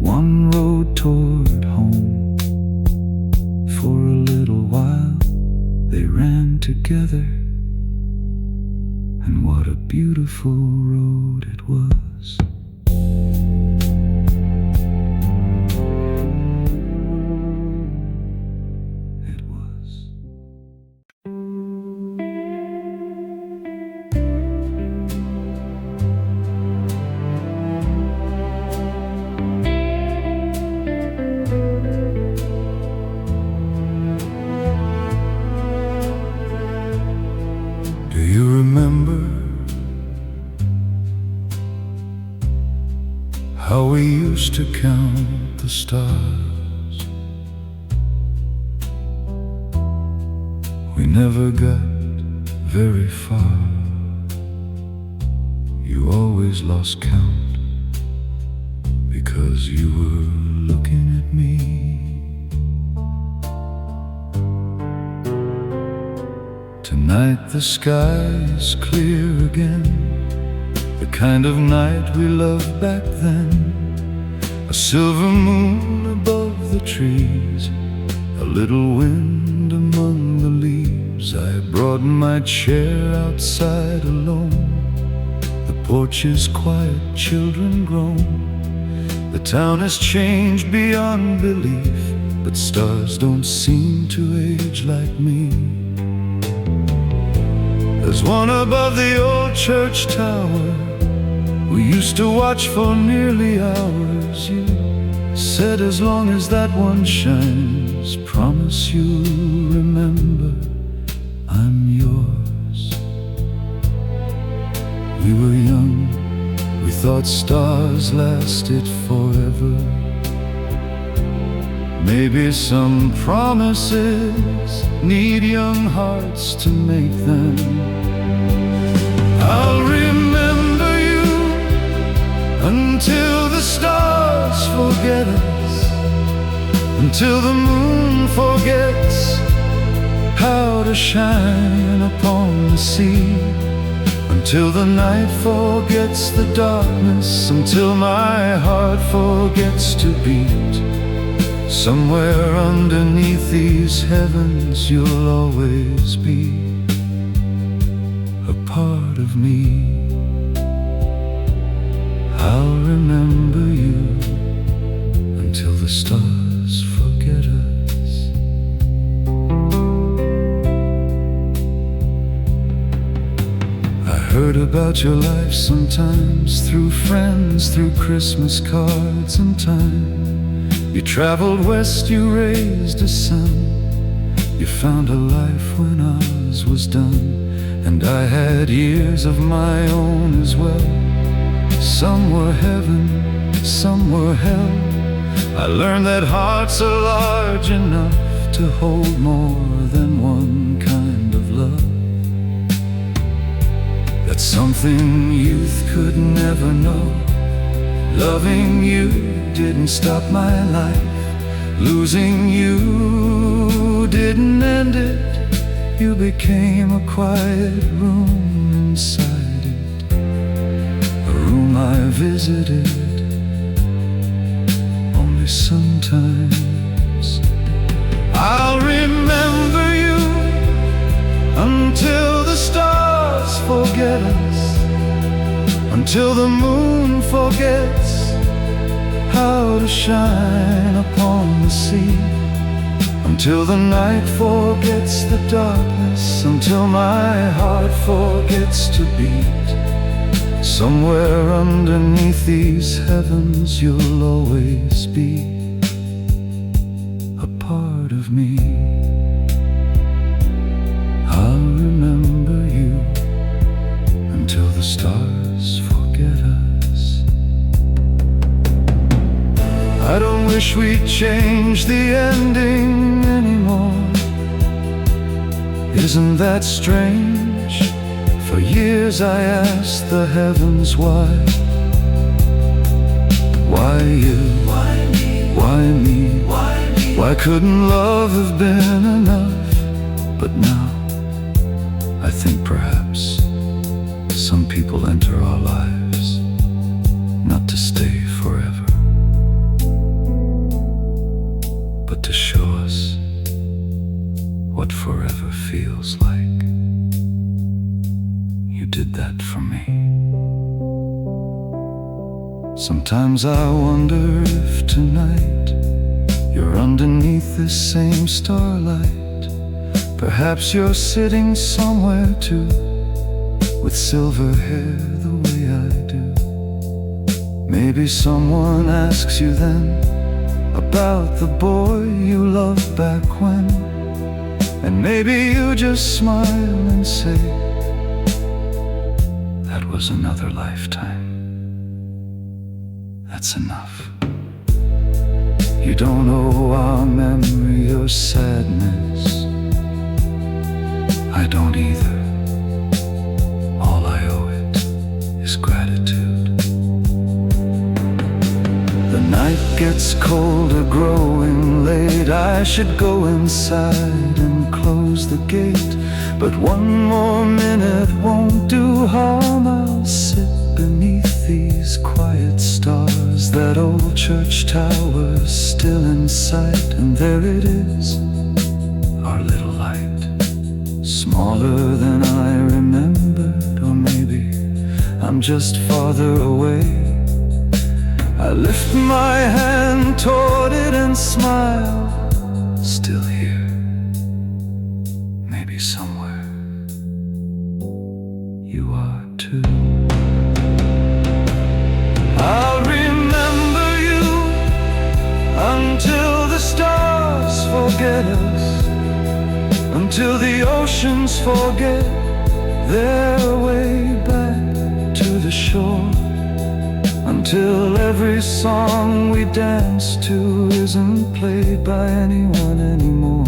one road toward home. For a little while they ran together, and what a beautiful road it was. It was. Do you remember how we used to count the stars? We never got very far. You always lost count because you were looking at me. Tonight the sky is clear again, the kind of night we loved back then. A silver moon above the trees, a little wind among the leaves. I brought my chair outside alone. The porch is quiet, children groan. The town has changed beyond belief, but stars don't seem to age like me. There's one above the old church tower we used to watch for nearly hours. You said as long as that one shines, promise you'll remember I'm yours. We were young, we thought stars lasted forever. Maybe some promises need young hearts to make them. I'll remember you until the stars forget us, until the moon forgets how to shine upon the sea, until the night forgets the darkness, until my heart forgets to beat. Somewhere underneath these heavens you'll always be a part of me. I'll remember you until the stars forget us. I heard about your life sometimes through friends, through Christmas cards and time. You traveled west, you raised a son. You found a life when ours was done. And I had years of my own as well. Some were heaven, some were hell. I learned that hearts are large enough to hold more than one kind of love. That's something youth could never know. Loving you didn't stop my life. Losing you didn't end it. You became a quiet room inside it, a room I visited only sometimes. I'll remember you until the stars forget us, until the moon forgets how to shine upon the sea, until the night forgets the darkness, until my heart forgets to beat. Somewhere underneath these heavens you'll always be a part of me. I'll remember you until the stars forget us. I don't wish we'd change the ending anymore. Isn't that strange? For years I asked the heavens why. Why you? Why me? Why me? Why couldn't love have been enough? But now I think perhaps some people enter our lives not to stay forever, but to show us what forever feels like. You did that for me. Sometimes I wonder if tonight you're underneath this same starlight. Perhaps you're sitting somewhere too, with silver hair the way I do. Maybe someone asks you then about the boy you loved back when, and maybe you just smile and say, that was another lifetime. That's enough. You don't owe our memory your sadness. I don't either. All I owe it is gratitude. The night gets colder, growing late. I should go inside and close the gate, but one more minute won't do harm. I'll sit beneath these quiet stars. That old church tower's still in sight, and there it is, our little light, smaller than I remembered. Or maybe I'm just farther away. I lift my hand toward it and smile. Still here, maybe somewhere you are too. I'll remember you until the stars forget us, until the oceans forget their way back to the shore, until every song we dance to isn't played by anyone anymore.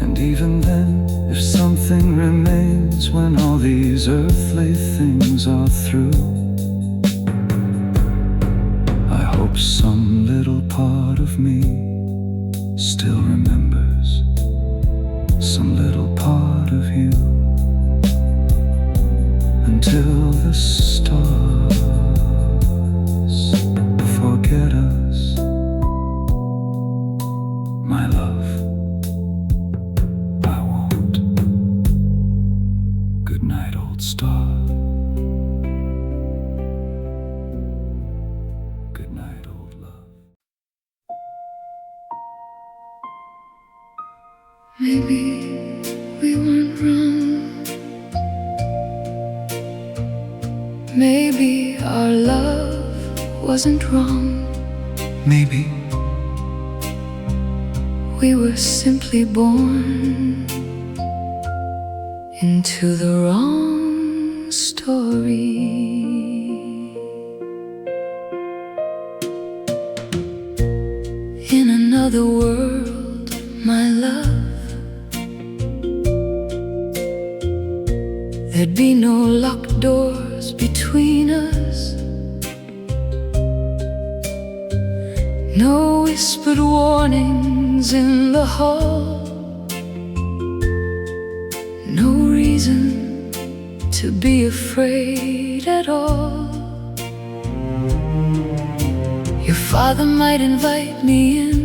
And even then, if something remains when all these earthly things are through, I hope some little part of me still remembers some little part of you, until the stars forget us. My love, I won't. Good night, old star. Good night, old love. Maybe we weren't wrong. Maybe our love wasn't wrong. Maybe We were simply born into the wrong story. In another world, my love, there'd be no locked doors between us, no whispered warnings in the hall, no reason to be afraid at all. Your father might invite me in,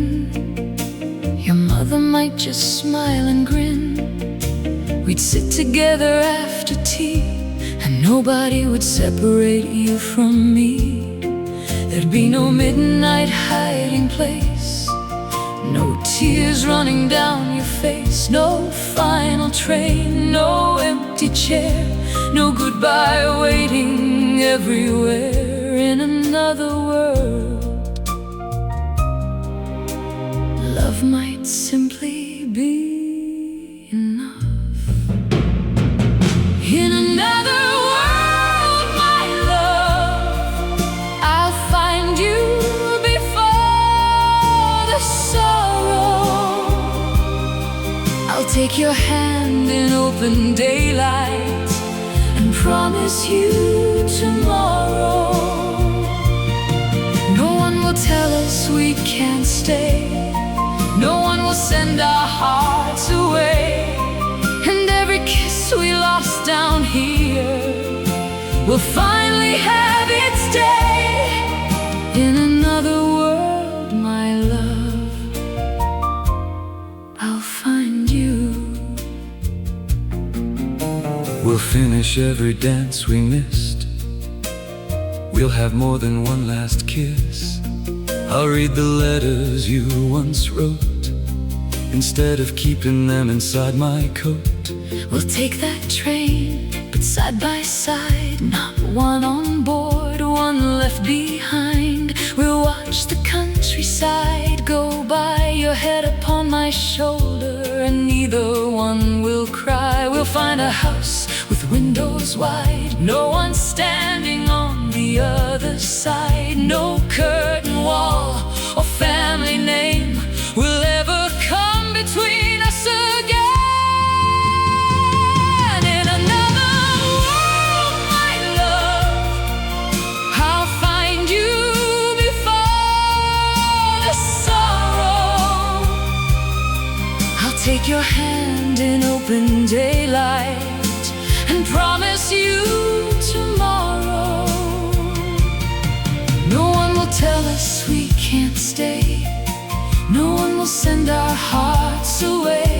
your mother might just smile and grin. We'd sit together after tea, and nobody would separate you from me. There'd be no midnight hiding place, no tears running down your face, no final train, no empty chair, no goodbye waiting everywhere. In another world, love might simply be enough. In another world, my love, I'll find you before the sorrow. I'll take your hand in open daylight and promise you tomorrow. No one will will tell us we can't stay. No one will send our hearts away. And every kiss we lost down here will finally have its day. In another world, my love, I'll find you. We'll finish every dance we missed. We'll have more than one last kiss. I'll read the letters you once wrote instead of keeping them inside my coat. We'll take that train, but side by side, not one on board, one left behind. We'll watch the countryside go by, your head upon my shoulder, and neither one will cry. We'll find a house with windows wide, no one standing on the other side. No curtain wall or family name will ever come between us again. In another world, my love, I'll find you before the sorrow. I'll take your hand in open daylight and promise you tomorrow. No one will tell us we can't stay. No one will send our hearts away.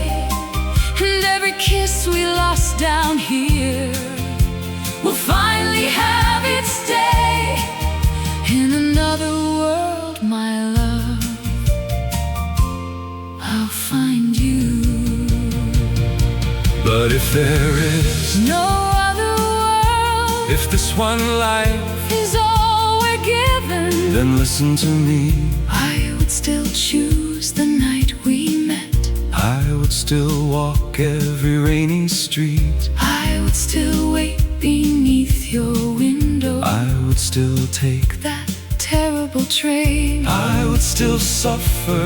And every kiss we lost down here will finally have its day. In another world, my love, I'll find you. But if there is no other world, if this one life is all we're given, then listen to me. I would still choose the night we met. I would still walk every rainy street. I would still wait beneath your window. I would still take that terrible train. I would still suffer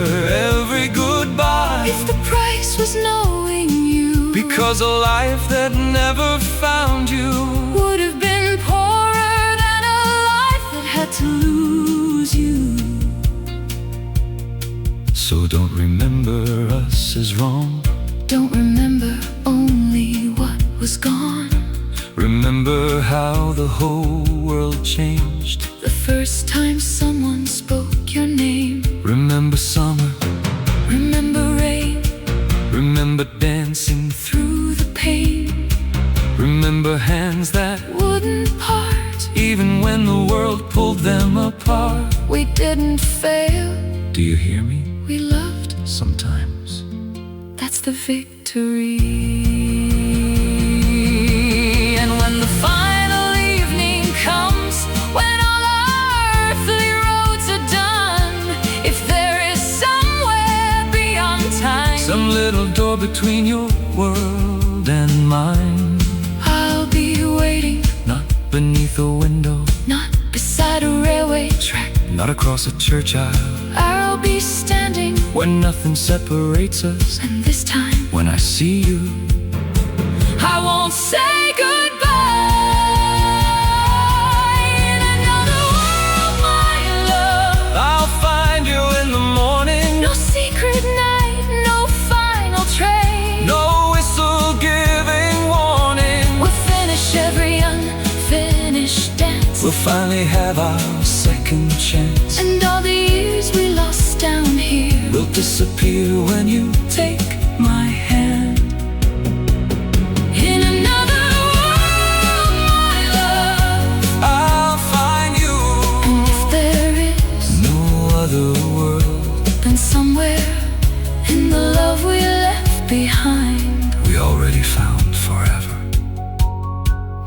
every goodbye. If the price was knowing you, because a life that never found you would have been poorer than a life that had to lose you. So don't remember us as wrong. Don't remember only what was gone. Remember how the whole world changed the first time someone spoke your name. Remember summer, remember rain, remember dancing through the pain. Remember hands that wouldn't part, even when the world pulled them apart. We didn't fail. Do you hear me? We loved sometimes. That's the victory. And when the final evening comes, when all our earthly roads are done, if there is somewhere beyond time, some little door between your world and mine, I'll be waiting. Not beneath a window, not beside a railway track, not across a church aisle. I'll be standing when nothing separates us. And this time, when I see you, I won't say goodbye. In another world, my love, I'll find you in the morning. no secret night, no final train, no whistle giving warning. We'll finish every unfinished dance. We'll finally have our second chance. And all the years we lost down here will disappear when you take my hand. In another world, my love, I'll find you. and if there is no other world, then somewhere in the love we left behind, we already found forever.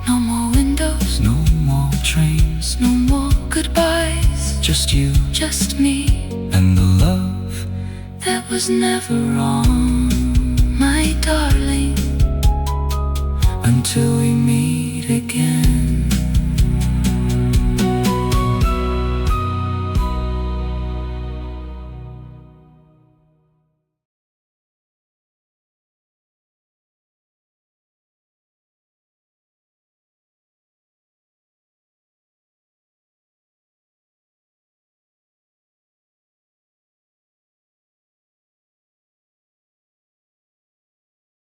no more windows, No more trains, no more goodbyes, just you just me, and the love that was never wrong, my darling, until we meet again.